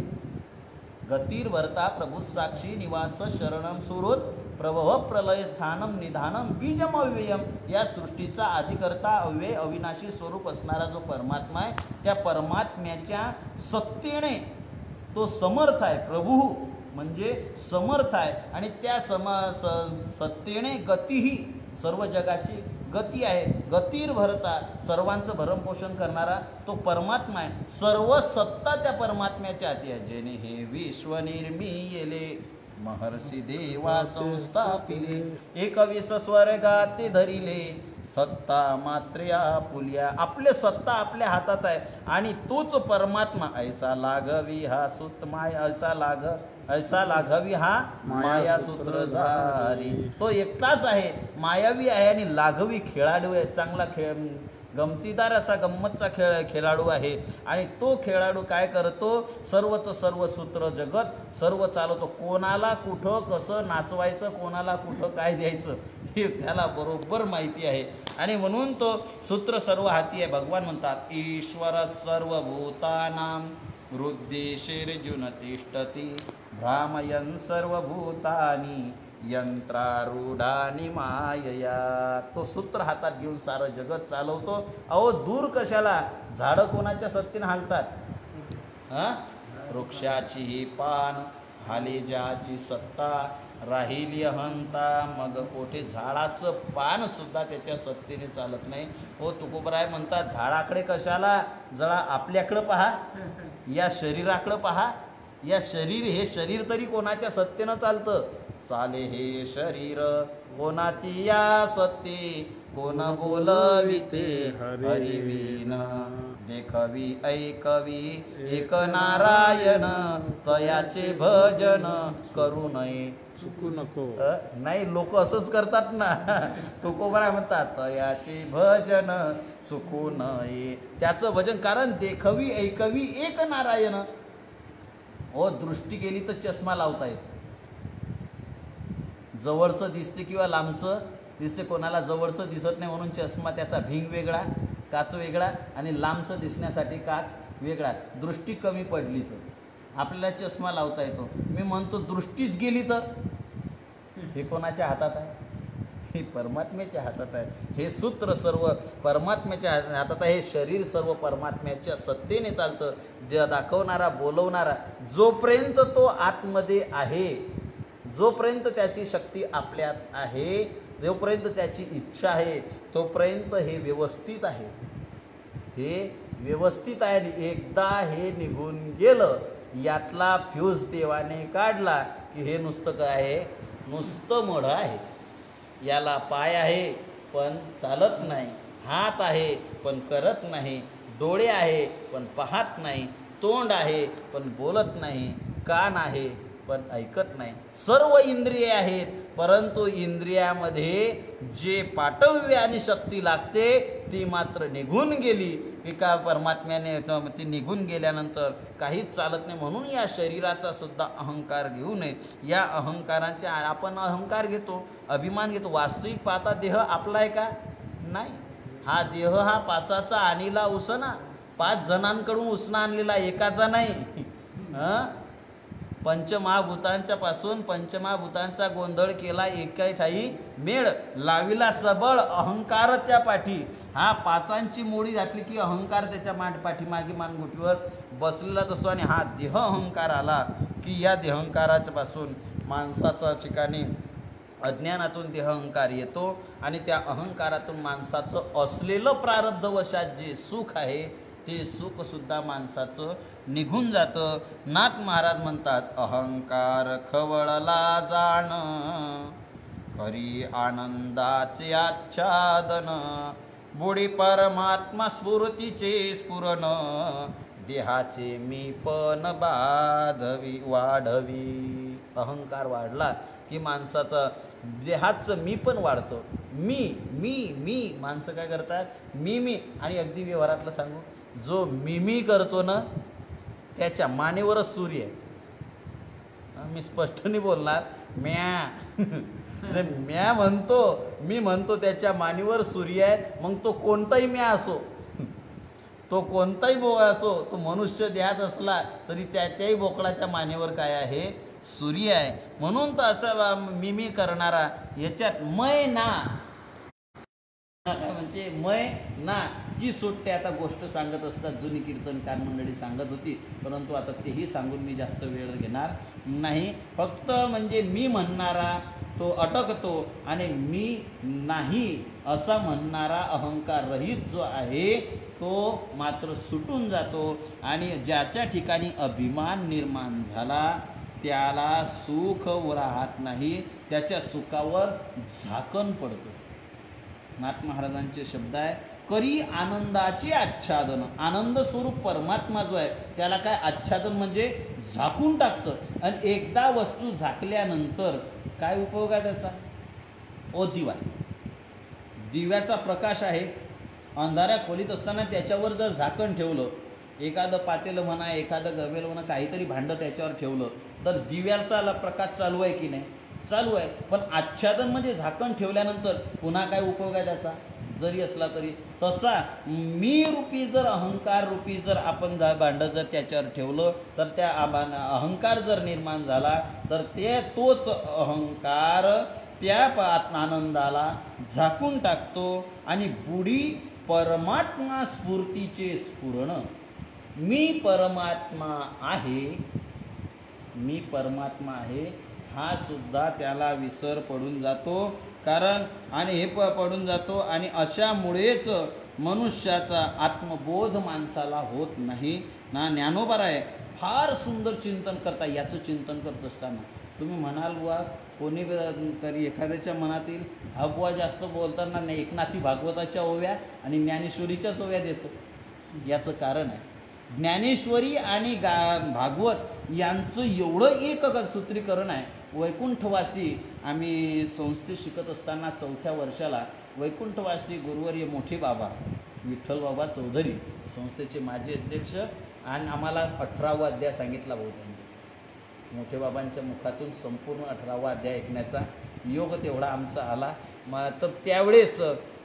गतिर्वर्ता प्रभू साक्षी निवास शरणम सुहृद प्रभव प्रलय स्थानम निधानम बीजम अव्ययम. या सृष्टीचा आदिकर्ता अव्यय अविनाशी स्वरूप असणारा जो परमात्मा आहे, त्या परमात्म्याच्या सत्तेने तो समर्थ आहे. प्रभू म्हणजे समर्थ आहे आणि त्या सत्तेने गतीही सर्व जगाची गती आहे. गतीर भरता सर्वांचं भरणपोषण करणारा तो परमात्मा आहे. सर्व सत्ता त्या परमात्म्याच्या हाती आहे. जेणे हे विश्व निर्मिले महर्षी देवा संस्थापिले 21 स्वर्गाते धरिले सत्ता मात्र्या पुल्या. आपले सत्ता आपल्या हातात आहे आणि तोच परमात्मा ऐसा लाघवी हा सूत माय ऐसा लाघवी हा माया सूत्र झारी. तो एकटाच आहे, मायावी आहे आणि लाघवी खेळाडू आहे. चांगला गमतीदार असा गंमतचा खेळाडू आहे आणि तो खेळाडू काय करतो, सर्वचं सर्व सूत्र जगत सर्व चालवतो. कोणाला कुठं कसं नाचवायचं, कोणाला कुठं काय द्यायचं हे त्याला बरोबर माहिती आहे आणि म्हणून तो सूत्र सर्व हाती आहे. भगवान म्हणतात ईश्वर सर्वभूतानां हृद्देशेर्जुन तिष्ठति भ्रामयन् सर्वभूतानि यंत्रारूढानि मायया. तो सूत्र हातात घेऊन सारं जगत चालवतो. अहो दूर कशाला, झाडं कोणाच्या सत्तेने हालतात. वृक्षाची ही पान हाले ज्याची सत्ता राहिली अहंता. मग कोठे झाडाचं पान सुद्धा त्याच्या सत्तेने चालत नाही. हो तुकोबराय म्हणतात झाडाकडे कशाला, जरा आपल्याकडं पहा, या शरीराकडं पहा. या हे शरीर तरी कोणाच्या सत्तेनं चालतं. चाले हे शरीर कोणाची या सत्ते, कोण बोलविते हरिवीन. देखवी ऐकवी एक नारायण, तयाचे भजन करू नये चुकू नको. नाही लोक असंच करतात ना. तुकोबरा म्हणतात तयाचे भजन चुकू नये. त्याचं भजन, कारण देखवी ऐकवी एक नारायण. ओ दृष्टी गेली तर चष्मा लावता येतो. जवळचं दिसते किंवा लांबचं दिसते. कोणाला जवळचं दिसत नाही म्हणून चष्मा, त्याचा भिंग वेगळा, काच वेगळा आणि लांबचं दिसण्यासाठी काच वेगळा. दृष्टी कमी पडली तर आपल्याला चष्मा लावता येतो. मी म्हणतो दृष्टीच गेली तर हे कोणाच्या हातात आहे, हे परमात्म्याच्या हातात आहे. हे सूत्र सर्व परमात्म्याच्या हातात आहे. हे शरीर सर्व परमात्म्याच्या सत्तेने चालतं. दाखवणारा बोलवणारा जोपर्यंत तो आतमध्ये आहे, जोपर्यंत त्याची शक्ती आपल्यात आहे, जोपर्यंत त्याची इच्छा आहे, तोपर्यंत हे व्यवस्थित आहे. हे व्यवस्थित आहे. आणि एकदा हे निघून गेलं, यातला फ्यूज देवाने काढला की हे नुसतं काय आहे, नुसतं मढं आहे. याला पाय आहे पण चालत नाही, हात आहे पण करत नाही, डोळे आहे पण पाहत नाही, तोंड आहे पण बोलत नाही, कान आहे पण ऐकत नाही. सर्व इंद्रिये आहेत परंतु इंद्रियामध्ये जे पाठव्य आणि शक्ती लागते ती मात्र निघून गेली की का परमात्म्याने ती निघून गेल्यानंतर काहीच चालत नाही. म्हणून या शरीराचा सुद्धा अहंकार घेऊ नये. या अहंकाराचे आपण अहंकार घेतो, अभिमान घेतो. वास्तविक पाहता देह आपला आहे का, नाही. हा देह हा पाचाचा आणीला उसना, 5 जणांकडून उसना आणलेला, एकाचा नाही. पंचमहाभूतांच्या पासून पंचमहाभूतांचा गोंधळ केला एकाही ठाई मेळ, लाविला सबळ अहंकार त्या पाठी. हा 5 मोडी घातली की अहंकार त्याच्या पाठीमागे मानगुटीवर बसलेला असतो. आणि हा देह अहंकार आला की या देहंकाराच्या पासून माणसाच्या ठिकाणी अज्ञानातून देह अहंकार येतो आणि त्या अहंकारातून माणसाचं असलेलं प्रारब्धवशात जे सुख आहे ते सुख सुद्धा माणसाचं निघून जातं. नाथ महाराज म्हणतात अहंकार खवळला जाण, खरी आनंदाचे आच्छादन, बुडी परमात्मा स्फूर्तीचे स्फुरण, देहाचे मी पण वाढवी. अहंकार वाढला की माणसाचं देहाचं मी पण वाढतं. मी मी मी माणसं काय करतात मी आणि अगदी व्यवहारातलं सांगू, जो मी करतो ना त्याच्या मानेवरच सूर्य आहे. मी स्पष्ट नाही बोलणार, म्या म्हणतो, मी म्हणतो त्याच्या मानेवर सूर्य आहे. मग तो कोणताही म्या असो, तो कोणताही बोकळा असो, तो मनुष्य देहात असला तरी त्याच्याही बोकळाच्या मानेवर काय आहे, सूर्य आहे. म्हणून तर असा मी करणारा याच्यात मय ना काय म्हणते, मय ना जी सुटते. आता गोष्ट सांगत असतात जुनी कीर्तनकार मंडळी सांगत होती, परंतु आता तेही सांगून मी जास्त वेळ घेणार नाही. फक्त म्हणजे मी म्हणणारा तो अटकतो आणि मी नाही असा म्हणणारा अहंकार रहित जो आहे तो मात्र सुटून जातो. आणि ज्याच्या ठिकाणी अभिमान निर्माण झाला त्याला सुख राहत नाही, त्याच्या सुखावर झाकण पडतं. नाथ महाराजांचे शब्द आहे, करी आनंदाचे आच्छादन. आनंद स्वरूप परमात्मा जो आहे त्याला काय आच्छादन म्हणजे झाकून टाकतं. आणि एकदा वस्तू झाकल्यानंतर काय उपयोग आहे त्याचा? ओ दिवा, दिव्याचा प्रकाश आहे. अंधाऱ्या खोलीत असताना त्याच्यावर जर झाकण ठेवलं, एखादं पातेलं म्हणा, एखादं गमेलं म्हणा, काहीतरी भांडं त्याच्यावर ठेवलं तर दिव्याचा प्रकाश चालू आहे की नाही? चालू आहे. पण आच्छादन म्हणजे झाकण ठेवल्यानंतर पुन्हा काय उपयोग आहे त्याचा, जरी असला तरी? तसा मी रूपी जर अहंकार रूपी जर आपण भांडं जर त्याच्यावर ठेवलं तर त्या अहंकार जर निर्माण झाला तर तोच अहंकार त्या आनंदाला झाकून टाकतो. आणि बुडी परमात्मा स्फूर्तीचे स्फुरण. मी परमात्मा आहे, मी परमात्मा आहे हा सुद्धा त्याला विसर पडून जातो. कारण आणि हे पडून जातो. आणि अशामुळेच मनुष्याचा आत्मबोध माणसाला होत नाही ना. ज्ञानोबा आहे फार सुंदर चिंतन करता. याचं चिंतन करत असताना तुम्ही म्हणाल बुवा कोणी तरी एखाद्याच्या मनातील हा बुवा जास्त बोलताना नाही एकनाथी भागवताच्या ओव्या आणि ज्ञानेश्वरीच्याच ओव्या देतो. याचं कारण आहे ज्ञानेश्वरी आणि भागवत यांचं एवढं एक सूत्रीकरण आहे. वैकुंठवासी आम्ही संस्थेत शिकत असताना 4थ्या वर्षाला वैकुंठवासी गुरुवर्य मोठे बाबा विठ्ठल बाबा चौधरी संस्थेचे माजी अध्यक्ष, आणि आम्हाला 18वा अध्याय सांगितला भाऊ त्यांनी. मोठे बाबांच्या मुखातून संपूर्ण 18वा अध्याय ऐकण्याचा योग तेवढा आमचा आला. तर त्यावेळेस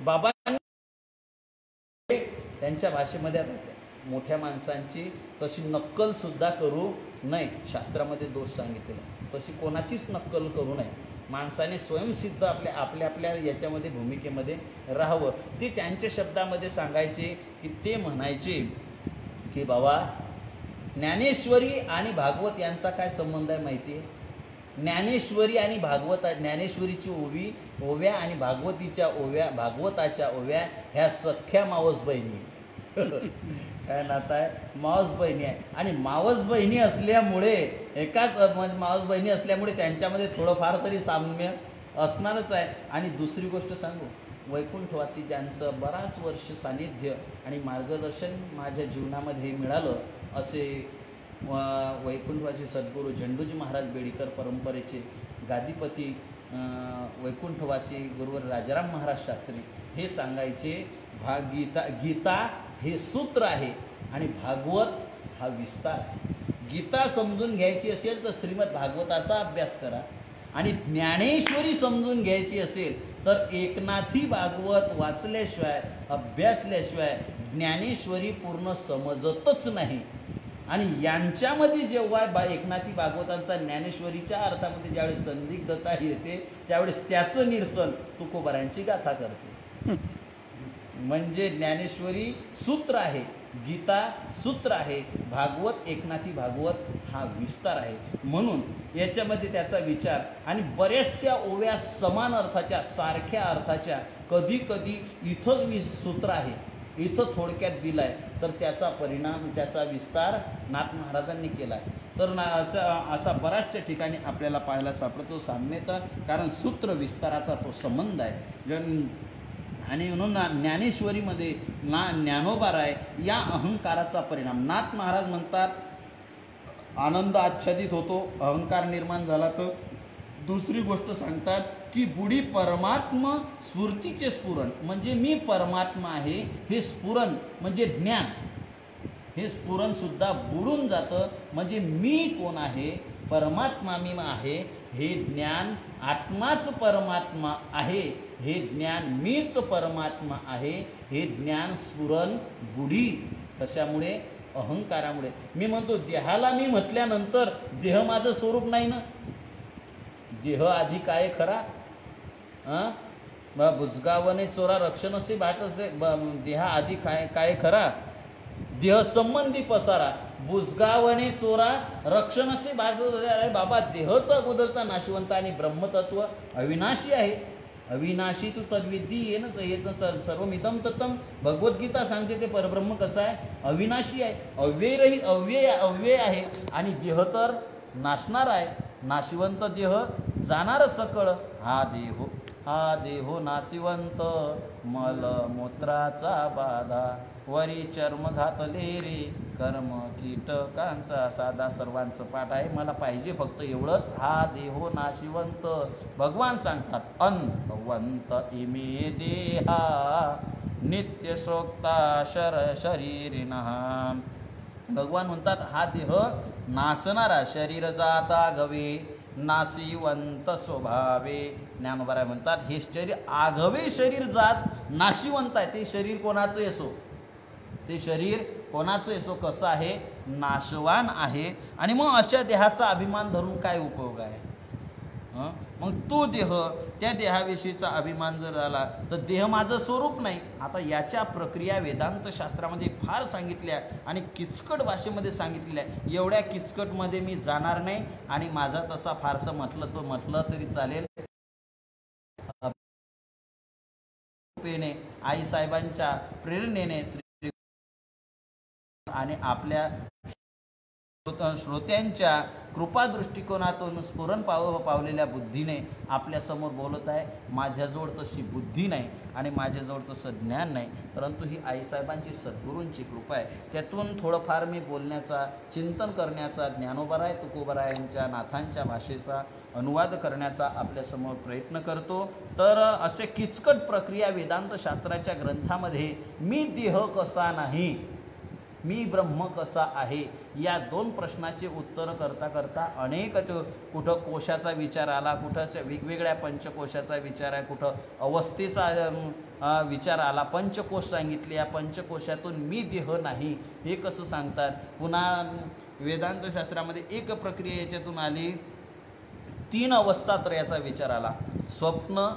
बाबांनी त्यांच्या भाषेमध्ये आता मोठ्या माणसांची तशी नक्कलसुद्धा करू नये. शास्त्रामध्ये दोष सांगितलेला तशी कोणाचीच नक्कल करू नये. माणसाने स्वयंसिद्ध आपल्या याच्यामध्ये भूमिकेमध्ये राहावं. ते त्यांच्या शब्दामध्ये सांगायचे की ते म्हणायचे की बाबा ज्ञानेश्वरी आणि भागवत यांचा काय संबंध आहे माहिती आहे? ज्ञानेश्वरी आणि ज्ञानेश्वरीची ओव्या आणि भागवताच्या ओव्या ह्या सख्या मावस बहिणी काय नातं आहे? मावस बहिणी आहे. आणि मावस बहिणी असल्यामुळे एकाच मावस बहिणी असल्यामुळे त्यांच्यामध्ये थोडंफार तरी साम्य असणारच आहे. आणि दुसरी गोष्ट सांगू, वैकुंठवासी ज्यांचं बराच वर्ष सानिध्य आणि मार्गदर्शन माझ्या जीवनामध्ये मिळालं असे वैकुंठवासी सद्गुरू झेंडूजी महाराज बेडीकर परंपरेचे गादीपती वैकुंठवासी गुरुवर राजाराम महाराज शास्त्री हे सांगायचे, गीता हे सूत्र आहे आणि भागवत हा विस्तार. गीता समजून घ्यायची असेल तर श्रीमद भागवताचा अभ्यास करा, आणि ज्ञानेश्वरी समजून घ्यायची असेल तर एकनाथी भागवत वाचल्याशिवाय अभ्यासल्याशिवाय ज्ञानेश्वरी पूर्ण समजतच नाही. आणि यांच्यामध्ये जेव्हा एकनाथी भागवतांचा ज्ञानेश्वरीच्या अर्थामध्ये ज्यावेळेस संदिग्धता येते त्यावेळेस त्याचं निरसन तुकोबारांची गाथा करते. म्हणजे ज्ञानेश्वरी सूत्र आहे, गीता सूत्र आहे, भागवत एकनाथी भागवत हा विस्तार आहे. म्हणून याच्यामध्ये त्याचा विचार आणि बऱ्याचशा ओव्या समान अर्थाच्या सारख्या अर्थाच्या कधी कधी इथं सूत्र आहे इथं थोडक्यात दिला आहे तर त्याचा परिणाम त्याचा विस्तार नाथ महाराजांनी केला आहे. तर असा बऱ्याचशा ठिकाणी आपल्याला पाहायला सापडतो साम्यता, कारण सूत्र विस्ताराचा तो संबंध आहे. आणि म्हणून ज्ञानेश्वरीमध्ये ज्ञानोबा राय या अहंकाराचा परिणाम. नाथ महाराज म्हणतात आनंद आच्छादित होतो, अहंकार निर्माण झाला तर दुसरी गोष्ट सांगतात की बुडी परमात्मा स्फूर्तीचे स्फुरण, म्हणजे मी परमात्मा आहे हे स्फुरण म्हणजे ज्ञान, हे स्फुरणसुद्धा बुडून जातं. म्हणजे मी कोण आहे, परमात्मा मी आहे हे ज्ञान, आत्माच परमात्मा आहे हे ज्ञान, मीच परमात्मा आहे हे ज्ञान स्फुरण बुडी. कशामुळे? अहंकारामुळे. मी म्हणतो देहाला मी म्हटल्यानंतर देह माझं स्वरूप नाही ना. देह आधी काय खरा? बुजगावने चोरा रक्षण असे बाट असे, देहा आधी काय खरा? देह संबंधी पसारा, बुजगावने चोरा रक्षण असे बाट. अरे बाबा, देहचा अगोदरचा नाशिवंत आणि ब्रह्मतत्व अविनाशी आहे. अविनाशी तू तद्विधी येणच येत सर्वमिदम तत्तम. भगवद्गीता सांगते ते परब्रह्म कसं आहे? अविनाशी आहे, अव्यय आहे. आणि देह तर नाशणार आहे, नाशिवंत देह जाणार सकळ. हा देहो नाशिवंत, मल मूत्राचा बाधा, वरी चर्म घातले रे, कर्म कीटकांचा साधा. सर्वांचं पाठ आहे, मला पाहिजे फक्त एवढंच. हा देहो नाशिवंत. भगवान सांगतात अंतवंत इमे देहा, नित्य सोक्ता शरीरिनः. भगवान म्हणतात हा देह नासणारा, शरीर जाता गवे, नाशिवंत स्वभावे. ज्ञानोबा म्हणतात हे शरीर आघवे शरीर जात नाशिवंत आहे. ते शरीर कोणाचं असो, ते शरीर कोणाचं असो, कसं आहे? नाशवान आहे. आणि मग अशा देहाचा अभिमान धरून काय उपयोग आहे? मग तो देह, त्या देहाविषयीचा अभिमान जर झाला तर देह माझं स्वरूप नाही. आता याच्या प्रक्रिया वेदांत शास्त्रामध्ये फार सांगितल्या आणि किचकट भाषेमध्ये सांगितलेल्या आहे. एवढ्या किचकटमध्ये मी जाणार नाही आणि माझा तसा फारसं म्हटलं तरी चालेल. आई साहेबांच्या प्रेरणेने आणि आपल्या श्रोत्यांच्या कृपा दृष्टिकोनातून स्फुरण पावलेल्या बुद्धीने आपल्यासमोर बोलत आहे. माझ्याजवळ तशी बुद्धी नाही आणि माझ्याजवळ तसं ज्ञान नाही, परंतु ही आईसाहेबांची सद्गुरूंची कृपा आहे. त्यातून थोडंफार मी बोलण्याचा, चिंतन करण्याचा, ज्ञानोबराय तुकोबरायांच्या नाथांच्या भाषेचा अनुवाद करण्याचा आपल्यासमोर प्रयत्न करतो. तर असे किचकट प्रक्रिया वेदांत शास्त्राच्या ग्रंथामध्ये मी देह कसा नाही, मी ब्रह्म कसा आहे, या दोन प्रश्नाचे उत्तर करता करता अनेक, कुठं कोशाचा विचार आला, कुठं वेगवेगळ्या पंचकोशाचा विचार आहे, कुठं अवस्थेचा विचार आला, पंचकोश सांगितले. या पंचकोशातून मी देह नाही हे कसं सांगतात? पुन्हा वेदांत शास्त्रामध्ये एक प्रक्रिया याच्यातून आली, 3 अवस्थात्रयाचा विचार आला. स्वप्न,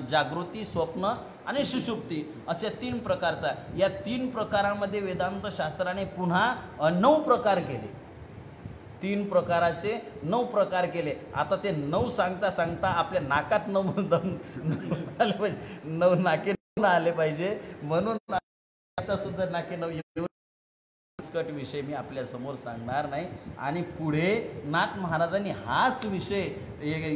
जागृती, स्वप्न आणि सुषुप्ती, अशा 3 प्रकारचा. या 3 प्रकारामध्ये वेदांत शास्त्राने पुन्हा 9 प्रकार केले. 3 प्रकाराचे 9 प्रकार केले. आता ते 9 सांगता सांगता आपल्या नाकात 9 आले पाहिजे, 9 नाके आले पाहिजे, म्हणून आता सुद्धा नाके 9 कट विषय मी आपल्या समोर सांगणार नाही. आणि पुढे नाथ महाराजांनी हाच विषय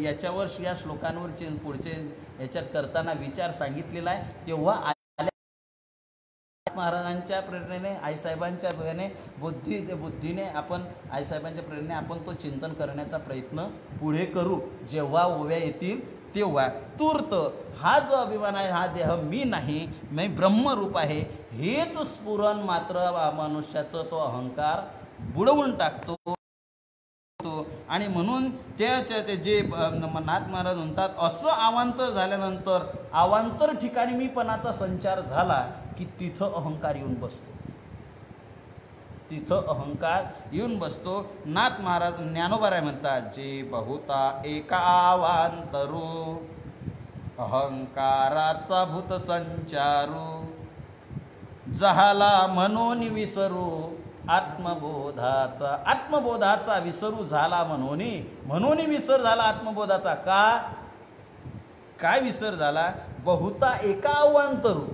याच्यावर, या श्लोकांवर पुढचे याच्यात करताना विचार सांगितलेला आहे. तेव्हा महाराजांच्या प्रेरणेने, आईसाहेबांच्या प्रेरणेने, बुद्धीने आपण, आईसाहेबांच्या प्रेरणेने आपण तो चिंतन करण्याचा प्रयत्न पुढे करू. जेव्हा ओव्या येतील तेव्हा. तूर्त हा जो अभिमान आहे, हा देह मी नाही, मी ब्रह्मरूप आहे, हेच स्फुरण मात्र मनुष्याचं तो अहंकार बुडवून टाकतो. आणि म्हणून ते जे नाथ महाराज म्हणतात, असं अवांतर झाल्यानंतर, अवांतर ठिकाणी मीपणाचा संचार झाला की तिथं अहंकार येऊन बसतो, तिथं अहंकार येऊन बसतो. नाथ महाराज ज्ञानोबराय म्हणतात, जे बहुता एका अवांतरू, अहंकाराचा भूत संचारू, झाला म्हणून विसरू, आत्मबोधाचा विसरू झाला म्हणून विसर झाला आत्मबोधाचा. काय विसर झाला? बहुता एका अवांतरू,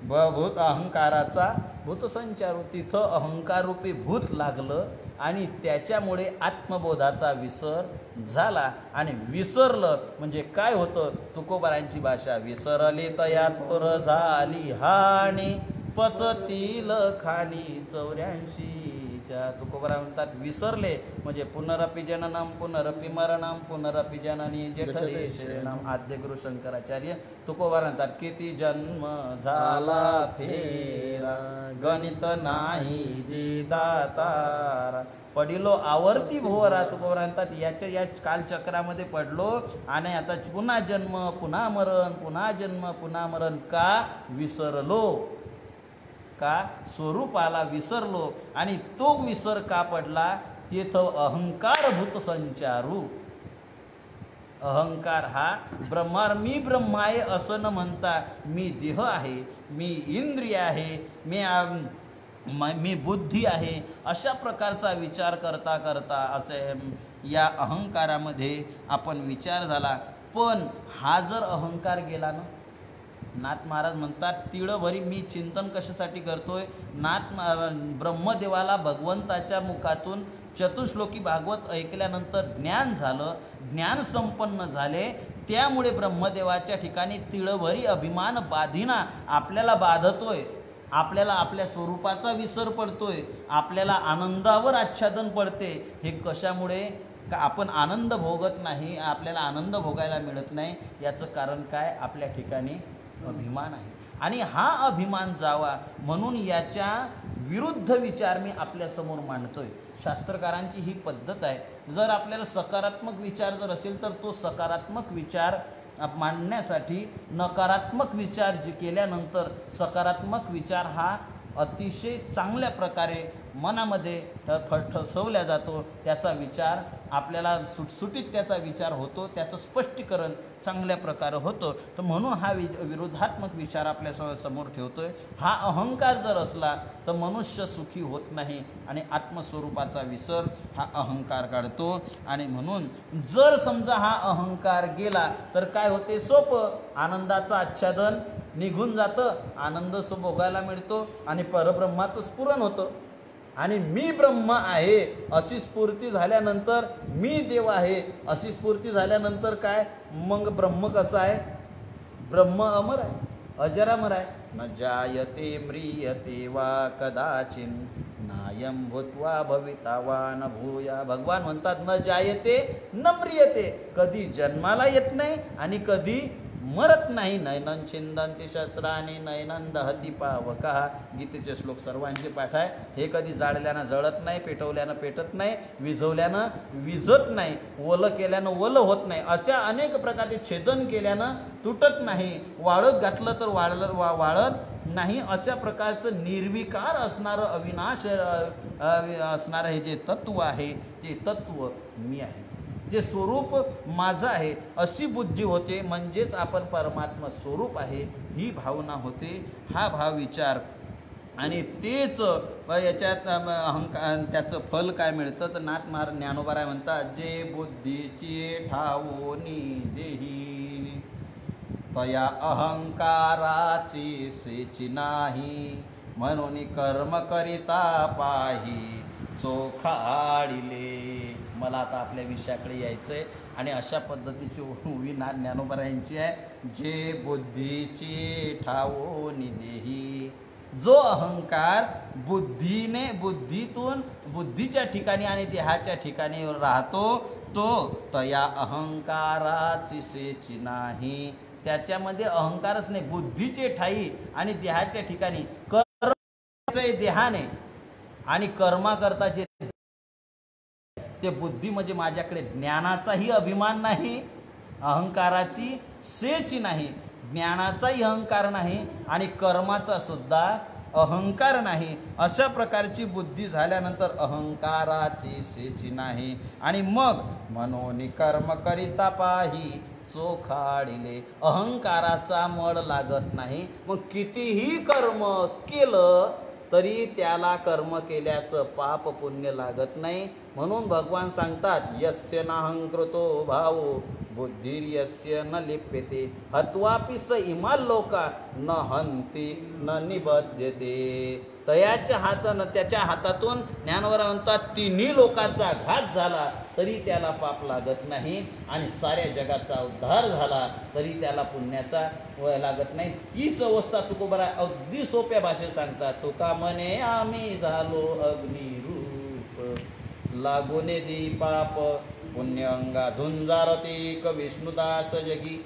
भूत अहंकाराचा भूत संचारू, तिथं अहंकार रूपी भूत लागलं आणि त्याच्यामुळे आत्मबोधाचा विसर झाला. आणि विसरलं म्हणजे काय होतं? तुकोबारांची भाषा, विसरले तयात थोर झाली हानी, पचतील खानी 84 विसरीच्या. तुकोबरा म्हणतात विसरले म्हणजे पुनरपि जननम पुनरपि मरणम पुनरपि जननी जठरे शयनम. आद्य गुरु शंकराचार्य तुकोबरा म्हणतात किती जन्म झाला फेरा गणित नाही जी दातारा. पडिलो आवर्ती भोवरा. तुकोबरा म्हणतात या कालचक्रामध्ये पडलो आणि आता पुन्हा जन्म पुन्हा मरण पुन्हा जन्म पुन्हा मरण. का विसरलो, का स्वरूपाला विसरलो. आणि तो विसर का पडला, तेथ अहंकार भूत संचारू. अहंकार हा ब्रह्मार मी ब्रह्म आहे असं न म्हणता मी देह आहे, मी इंद्रिय आहे, मी बुद्धी आहे, अशा प्रकारचा विचार करता करता असे या अहंकारामध्ये आपण विचार झाला. पण हा जर अहंकार गेला ना, नाथ महाराज म्हणतात तिळभरी मी चिंतन कशासाठी करतोय. ब्रह्मदेवाला भगवंताच्या मुखातून चतुश्लोकी भागवत ऐकल्यानंतर ज्ञान झालं, ज्ञान संपन्न झाले. त्यामुळे ब्रह्मदेवाच्या ठिकाणी तिळभरी अभिमान बाधिना आपल्याला बाधतोय. आपल्याला आपल्या स्वरूपाचा विसर पडतोय, आपल्याला आनंदावर आच्छादन पडते. हे कशामुळे, का आपण आनंद भोगत नाही, आपल्याला आनंद भोगायला मिळत नाही. याचं कारण काय, आपल्या ठिकाणी अभिमान आहे. आणि हा अभिमान जावा म्हणून याच्या विरुद्ध विचार मी आपल्यासमोर मांडतोय. शास्त्रकारांची ही पद्धत आहे. जर आपल्याला सकारात्मक विचार जर असेल तर तो सकारात्मक विचार मांडण्यासाठी नकारात्मक विचार जे केल्यानंतर सकारात्मक विचार हा अतिशय चांगल्या प्रकारे मनामध्ये ठसवल्या जातो. त्याचा विचार आपल्याला सुटसुटीत त्याचा विचार होतो, त्याचं स्पष्टीकरण चांगल्या प्रकारे होतं. तर म्हणून हा विरोधात्मक विचार आपल्या समोर ठेवतोय. हा अहंकार जर असला तर मनुष्य सुखी होत नाही आणि आत्मस्वरूपाचा विसर हा अहंकार काढतो. आणि म्हणून जर समजा हा अहंकार गेला तर काय होते, सोपं, आनंदाचं आच्छादन निघून जातं, आनंद भोगायला मिळतो आणि परब्रह्माचं स्फुरण होतं. आणि मी ब्रह्म आहे अशी स्फूर्ती झाल्यानंतर, मी देव आहे अशी स्फूर्ती झाल्यानंतर काय, मग ब्रह्म कसं आहे, ब्रह्म अमर आहे, अजरामर आहे. न जायते म्रियते वा कदाचिन नायम भूत्वा भविता वा न भूया. भगवान म्हणतात न जायते न म्रियते, कधी जन्माला येत नाही आणि कधी मरत नाही. नयनं छिंदंती शस्त्राने नयनं दहती पावका. गीतेचे श्लोक सर्वांचे पाठ आहे. हे कधी जाळल्यानं जळत नाही, पेटवल्यानं पेटत नाही, विझवल्यानं विझत नाही, ओलं केल्यानं ओलं होत नाही. अशा अनेक प्रकारचे छेदन केल्यानं तुटत नाही, वाळत घातलं तर वाळत नाही. अशा प्रकारचं निर्विकार असणारं अविनाश असणारं हे जे तत्व आहे ते तत्व मी आहे, जे स्वरूप माझं आहे अशी बुद्धी होते. म्हणजेच आपण परमात्मा स्वरूप आहे ही भावना होते, हा भाव विचार. आणि तेच याच्यात अहंकार त्याचं फल काय मिळतं तर नाथ महाराज ज्ञानोबा म्हणतात जे बुद्धीची ठावोनी देही तया अहंकाराची सेची नाही म्हणून कर्म करिता पाही चोखाडिले. मला आता आपल्या विषयाकडे यायचं आहे आणि अशा पद्धतीची उभी नाथ ज्ञानोबा यांची आहे. जे बुद्धीची ठावोनी देही, जो अहंकार बुद्धीतून बुद्धीच्या ठिकाणी आणि देहाच्या ठिकाणी राहतो तो तया अहंकाराची सेची नाही. त्याच्यामध्ये अहंकारच नाही, बुद्धीचे ठाई आणि देहाच्या ठिकाणी कर्म देहाने आणि कर्मा करता जे ते बुद्धी म्हणजे माझ्याकडे ज्ञानाचाही अभिमान नाही, अहंकाराची सेची नाही, ज्ञानाचाही अहंकार नाही आणि कर्माचा सुद्धा अहंकार नाही. अशा प्रकारची बुद्धी झाल्यानंतर अहंकाराची सेची नाही. आणि मग मनोनी कर्म करिता पाही चोखाडिले, अहंकाराचा मळ लागत नाही. मग कितीही कर्म केलं तरी त्याला कर्म केल्याचं पाप पुण्य लागत नाही. म्हणून भगवान सांगतात यस्य नाहंकृतो भावो बुद्धिर्यस्य न लिप्यते हत्वापि स इमाल लोका न हंती न निबध्यते. त्याच्या हातातून ज्ञानोबा म्हणतात तिन्ही लोकांचा घात झाला तरी त्याला पाप लागत नाही आणि साऱ्या जगाचा उद्धार झाला तरी त्याला पुण्याचा लागत नाही. तीच अवस्था तुकोबरा अगदी सोप्या भाषेत सांगतात. तुका म्हणे आम्ही झालो अग्निरू लागोने दी पाप पुण्य अंगा झुंजारते क विष्णुदास जगी.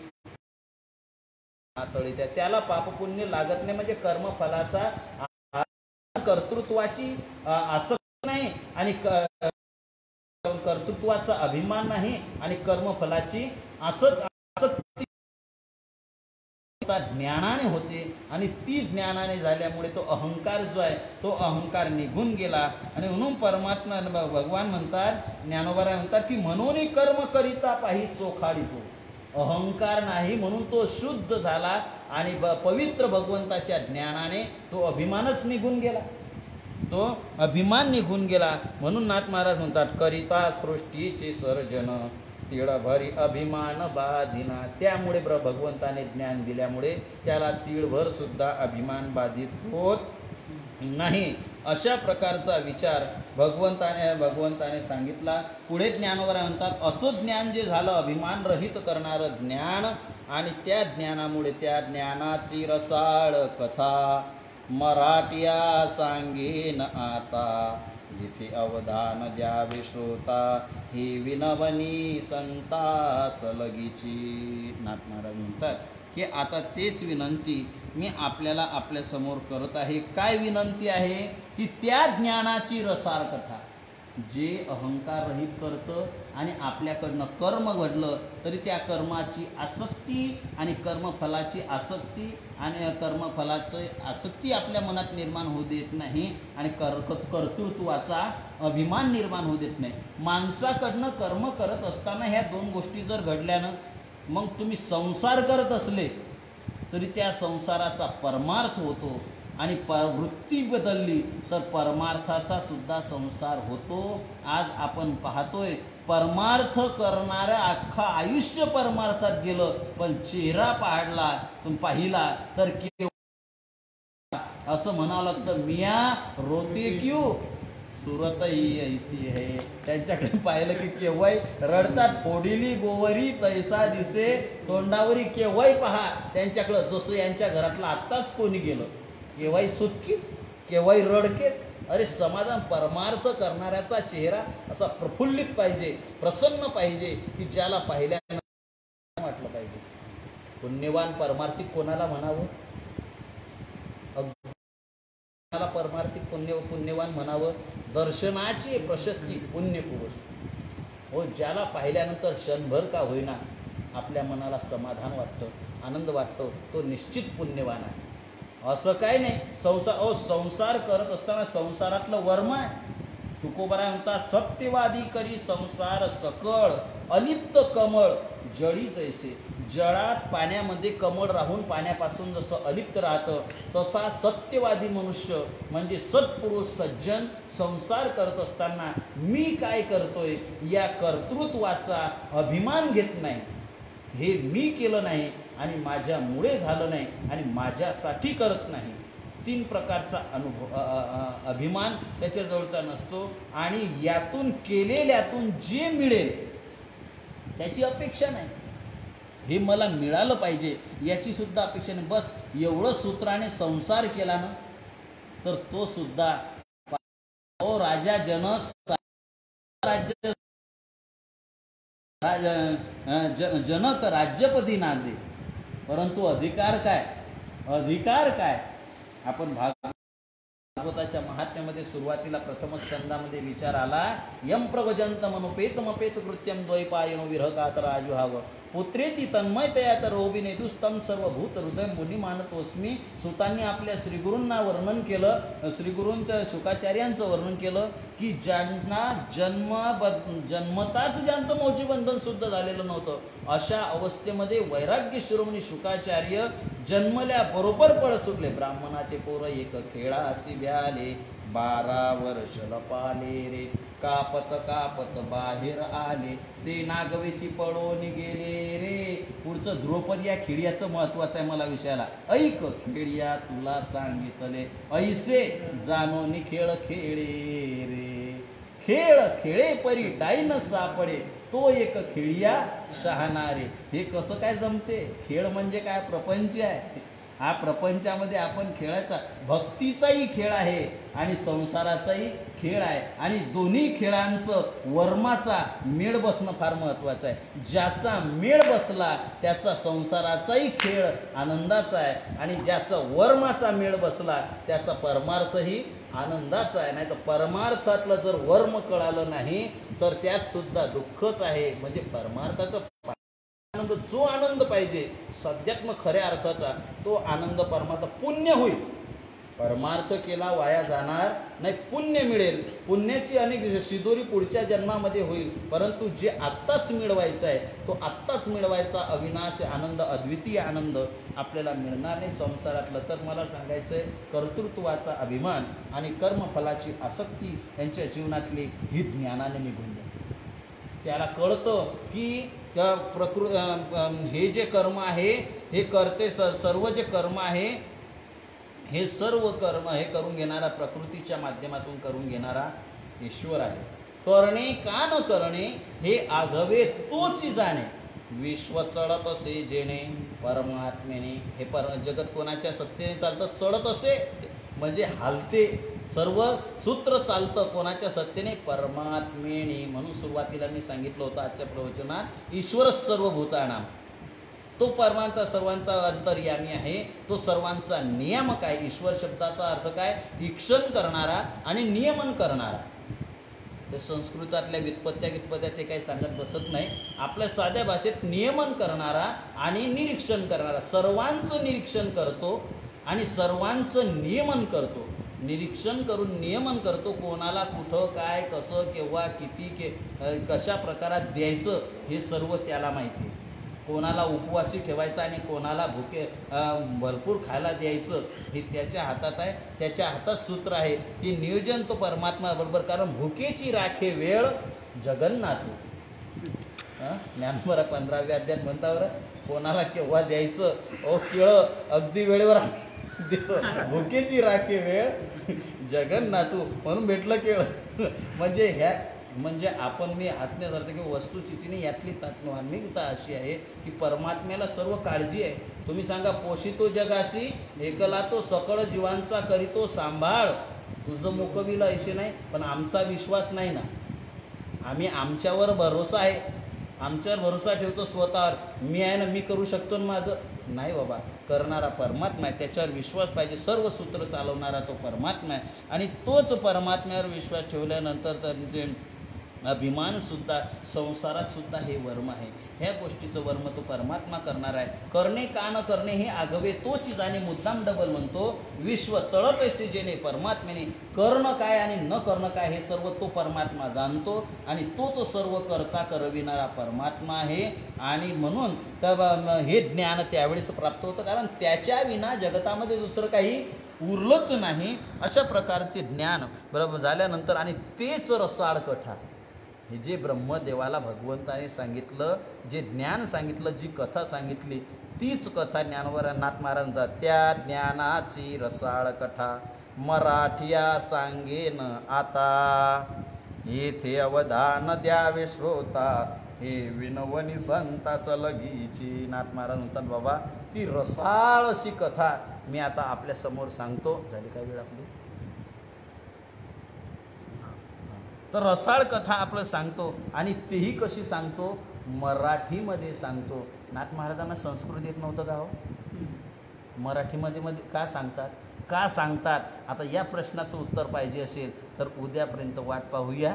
त्याला पाप पुण्य लागत नाही म्हणजे कर्मफलाचा कर्तृत्वाची आसक्ती नाही आणि कर्तृत्वाचा अभिमान नाही आणि कर्मफलाची आसक्ती ज्ञानाने होते आणि ती ज्ञानाने झाल्यामुळे तो अहंकार जो आहे तो अहंकार निघून गेला. आणि म्हणून परमात्मा भगवान म्हणतात, ज्ञानोबा म्हणतात की म्हणून कर्म करिता पाही चोखाळी तो. अहंकार नाही म्हणून तो शुद्ध झाला आणि पवित्र भगवंताच्या ज्ञानाने तो अभिमानच निघून गेला, तो अभिमान निघून गेला. म्हणून नाथ महाराज म्हणतात करिता सृष्टीचे सर्जन तिळभरी अभिमान बाधिना. त्यामुळे भगवंताने ज्ञान दिल्यामुळे त्याला तिळभर सुद्धा अभिमान बाधित होत नाही. अशा प्रकारचा विचार भगवंताने सांगितला. पुढे ज्ञानोबा म्हणतात असं ज्ञान जे झालं अभिमान रहित करणारं ज्ञान आणि त्या ज्ञानामुळे त्या ज्ञानाची रसाळ कथा मराठिया सांगेन आता. इथे अवधान द्यावे श्रोता ही विनवनी संता सलगीची. नाथ महाराज म्हणतात की आता तेच विनंती मी आपल्याला आपल्यासमोर करत आहे. काय विनंती आहे की त्या ज्ञानाची रसाळ कथा जे अहंकार रहित करतं आणि आपल्याकडनं कर्म घडलं तरी त्या कर्माची आसक्ती आणि कर्मफलाची आसक्ती आणि कर्मफलाची आसक्ती आपल्या मनात निर्माण होऊ देत नाही आणि कर्तृत्वाचा अभिमान निर्माण होऊ देत नाही. माणसाकडनं कर्म करत असताना ह्या दोन गोष्टी जर घडल्यानं मग तुम्ही संसार करत असले तरी त्या संसाराचा परमार्थ होतो आणि वृत्ती बदलली तर परमार्थाचा सुद्धा संसार होतो. आज आपण पाहतोय परमार्थ करणाऱ्या अख्खा आयुष्य परमार्थात गेलं पण चेहरा पाहिला तर असं म्हणावं लागतं मिया रोते क्यों सुरत ही ऐसी है. त्यांच्याकडे पाहिलं की केव्हाही रडतात. फोडिली गोवरी तैसा दिसे तोंडावरी केव्हाही पहा त्यांच्याकडं जसं यांच्या घरातलं आत्ताच कोणी गेलं. केव्हाही सुटकीच केव्हाही रडकेच. अरे समाधान परमार्थ करणाऱ्याचा चेहरा असा प्रफुल्लित पाहिजे, प्रसन्न पाहिजे की ज्याला पाहिल्यानं वाटलं पाहिजे. पुण्यवान परमार्थिक कोणाला म्हणावं? परमार्थिक पुण्यवान म्हणावं. दर्शनाची प्रशस्ती पुण्यपुरुष हो. ज्याला पाहिल्यानंतर क्षणभर का होईना आपल्या मनाला समाधान वाटतं, आनंद वाटतो, तो निश्चित पुण्यवान आहे. असं काय नाही. संसार करत असताना संसारातलं वर्म आहे. तुकोबरा म्हणतात सत्यवादी करी संसार सकळ अलिप्त कमळ जळी जैसे. जळात पाण्यामध्ये कमळ राहून पाण्यापासून जसं अलिप्त राहतं तसा सत्यवादी मनुष्य म्हणजे सत्पुरुष सज्जन संसार करत असताना मी काय करतोय या कर्तृत्वाचा अभिमान घेत नाही. हे मी केलं नाही आणि माझ्यामुळे झालं नाही आणि माझ्यासाठी करत नाही. 3 प्रकारचा अभिमान त्याच्याजवळचा नसतो आणि यातून केलेल्यातून जे मिळेल त्याची अपेक्षा नाही. हे मला मिळालं पाहिजे याची सुद्धा अपेक्षा नाही. बस एवढं सूत्राने संसार केला ना तर तो सुद्धा राजा जनक राज्य जनक राज्यपदी नांदे. परंतु अधिकार काय? आपण भागवताच्या महात्म्यामध्ये सुरुवातीला प्रथम स्कंदामध्ये विचार आला यम प्रवजंत मनुपेतमपेत कृत्यम द्वैपायनो विरहकातराजुहाव पुत्रेती तन्मयतया तर रोबिनेदुस्तम सर्वभूत हृदय मुनी मानतोस्मी. सुतांनी आपल्या श्रीगुरूंना वर्णन केलं, श्रीगुरूंच्या शुकाचार्यांचं वर्णन केलं की ज्यांना जन्मताच ज्यांचं मौजी बंधन शुद्ध झालेलं नव्हतं अशा अवस्थेमध्ये वैराग्य शिरोमणी शुकाचार्य जन्मल्याबरोबर पळ सुटले. ब्राह्मणाचे पोरं एक खेळासी भ्याले 12 वर्ष लपाले रे कापत बाहेर आले ते नागवेची पळून गेले रे. पुढचं ध्रुपद या खेळ्याचं महत्वाचं आहे मला विषयाला. ऐक खेळ्या तुला सांगितले ऐसे जाणोनी खेळ खेळे रे. खेळ खेळे परी डाईन सापडे तो एक खेळिया शहाणारे. हे कसं काय जमते? खेळ म्हणजे काय? प्रपंच आहे. हा प्रपंचामध्ये आपण खेळायचा भक्तीचाही खेळ आहे आणि संसाराचाही खेळ आहे आणि दोन्ही खेळांचं वर्माचा मेळ बसणं फार महत्त्वाचं आहे. ज्याचा मेळ बसला त्याचा संसाराचाही खेळ आनंदाचा आहे आणि ज्याचा वर्माचा मेळ बसला त्याचा परमार्थही आनंदाचा आहे. नाही तर परमार्थातलं जर वर्म कळालं नाही तर त्यात सुद्धा दुःखच आहे. म्हणजे परमार्थाचं आनंद, जो आनंद पाहिजे सध्यात्म खऱ्या अर्थाचा तो आनंद परमार्थ पुण्य होईल. परमार्थ केला वाया जाणार नाही, पुण्य मिळेल. पुण्याची अनेक शिदोरी पुढच्या जन्मामध्ये होईल, परंतु जे आत्ताच मिळवायचं आहे तो आत्ताच मिळवायचा अविनाश आनंद, अद्वितीय आनंद आपल्याला मिळणार नाही संसारातलं. तर मला सांगायचं आहे, कर्तृत्वाचा अभिमान आणि कर्मफलाची आसक्ती यांच्या जीवनातली ही ज्ञानाने निघून जाते. त्याला कळतं की हे जे कर्म आहे हे करते सर्व जे कर्म आहे हे सर्व कर्म हे करून घेणारा प्रकृतीच्या माध्यमातून करून घेणारा ईश्वर आहे. करणे का न करणे हे आघवे तोच जाणे, विश्व चढत असे जेणे परमात्मेने. हे जगत कोणाच्या सत्तेने चालतं? चढत असे म्हणजे हालते, सर्व सूत्र चालतं कोणाच्या सत्तेने? परमात्मेने. म्हणून सुरुवातीला मी सांगितलं होतं आजच्या प्रवचनात, ईश्वरच सर्वभूतानां. तो परमात्मा सर्वांचा अंतर्यामी आहे, तो सर्वांचा नियामक आहे. ईश्वर शब्दाचा अर्थ काय? ईक्षण करणारा आणि नियमन करणारा. ते संस्कृतातल्या व्युत्पत्त्या ते काही सांगत बसत नाही. आपल्या साध्या भाषेत नियमन करणारा आणि निरीक्षण करणारा. सर्वांचं निरीक्षण करतो आणि सर्वांचं नियमन करतो. निरीक्षण करून नियमन करतो. कोणाला कुठं काय कसं केव्हा किती कशा प्रकारात द्यायचं हे सर्व त्याला माहिती आहे. कोणाला उपवासी ठेवायचं आणि कोणाला भरपूर खायला द्यायचं हे त्याच्या हातात आहे. त्याच्या हातात सूत्र आहे. ते नियोजन तो परमात्मा बरोबर. कारण भुकेची राखे वेळ जगन्नाथ. ज्ञानोबा 15व्या अध्यायात म्हणता बरं, कोणाला केव्हा द्यायचं? केळं अगदी वेळेवर देतो. भुकेची राखे वेळ जगन्नाथू. म्हणून भेटलं केळं. म्हणजे आपण मी हसण्यासारखं की वस्तुस्थितीने यातली तात्विकता अशी आहे की परमात्म्याला सर्व काळजी आहे. तुम्ही सांगा, पोषितो जगाशी एकला तो सकळ जीवांचा करीतो सांभाळ. तुझं मुखबिलं ऐसे नाही, पण आमचा विश्वास नाही ना. आमच्यावर भरोसा आहे, आमच्यावर भरोसा ठेवतो स्वतःवर. मी आहे ना, मी करू शकतो ना माझं. नाही बाबा, करणारा परमात्मा आहे, त्याच्यावर विश्वास पाहिजे. सर्व सूत्र चालवणारा तो परमात्मा आहे आणि तोच परमात्म्यावर विश्वास ठेवल्यानंतर तर अभिमानसुद्धा संसारातसुद्धा हे वर्म आहे. ह्या गोष्टीचं वर्म तो परमात्मा करणार आहे. करणे का न करणे हे आघवे तोच जाणे. मुद्दाम डबल म्हणतो, विश्व चढत असे जेणे परमात्म्याने. करणं काय आणि न करणं काय हे सर्व तो परमात्मा जाणतो आणि तोच सर्व करता करविणारा परमात्मा आहे. आणि म्हणून तर हे ज्ञान त्यावेळेस प्राप्त होतं, कारण त्याच्या विना जगतामध्ये दुसरं काही उरलंच नाही. अशा प्रकारचे ज्ञान बरोबर झाल्यानंतर आणि तेच रसाळ कथा. हे जे ब्रह्मदेवाला भगवंताने सांगितलं, जे ज्ञान सांगितलं, जी कथा सांगितली, तीच कथा ज्ञानोबा महाराजांचा. त्या ज्ञानाची रसाळ कथा मराठिया सांगेन आता. येथे अवधान द्यावे श्रोता, हे विनवनी संता सलगीची. नाथ महाराज म्हणतात, बाबा ती रसाळ अशी कथा मी आता आपल्या समोर सांगतो. झाली काय वेळ आपली? तर रसाळ कथा आपलं सांगतो आणि तेही कशी सांगतो? मराठीमध्ये सांगतो. नाथ महाराजांना संस्कृत येत नव्हतं का हो? मराठीमध्ये का सांगतात? आता या प्रश्नाचं उत्तर पाहिजे असेल तर उद्यापर्यंत वाट पाहूया.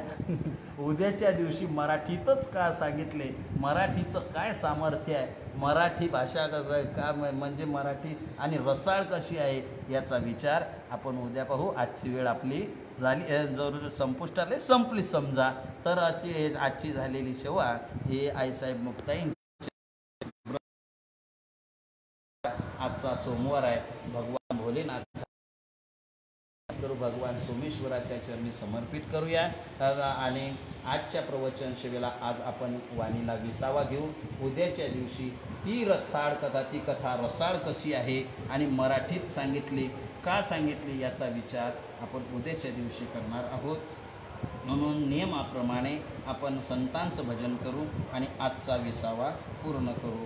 उद्याच्या दिवशी मराठीतच का सांगितले, मराठीचं काय सामर्थ्य आहे, मराठी भाषा का म्हणजे मराठी आणि रसाळ कशी आहे याचा विचार आपण उद्या पाहू. आजची वेळ आपली झाली, जरूर संपुष्टाला संपली समजा. तर अशी आजची झालेली सेवा हे आईसाहेब मुक्ताई. आजचा सोमवार आहे. भगवान भोलेनाथ करू, भगवान सोमेश्वराच्या चरणी समर्पित करूया. आणि आजच्या प्रवचन सेवेला आज आपण वाणीला विसावा घेऊ. उद्याच्या दिवशी ती रसाळ कथा, ती कथा रसाळ कशी आहे आणि मराठीत सांगितली का सांगितली याचा विचार आपण उद्याच्या दिवशी करणार आहोत. म्हणून नियमाप्रमाणे आपण संतांचं भजन करू आणि आजचा विसावा पूर्ण करू.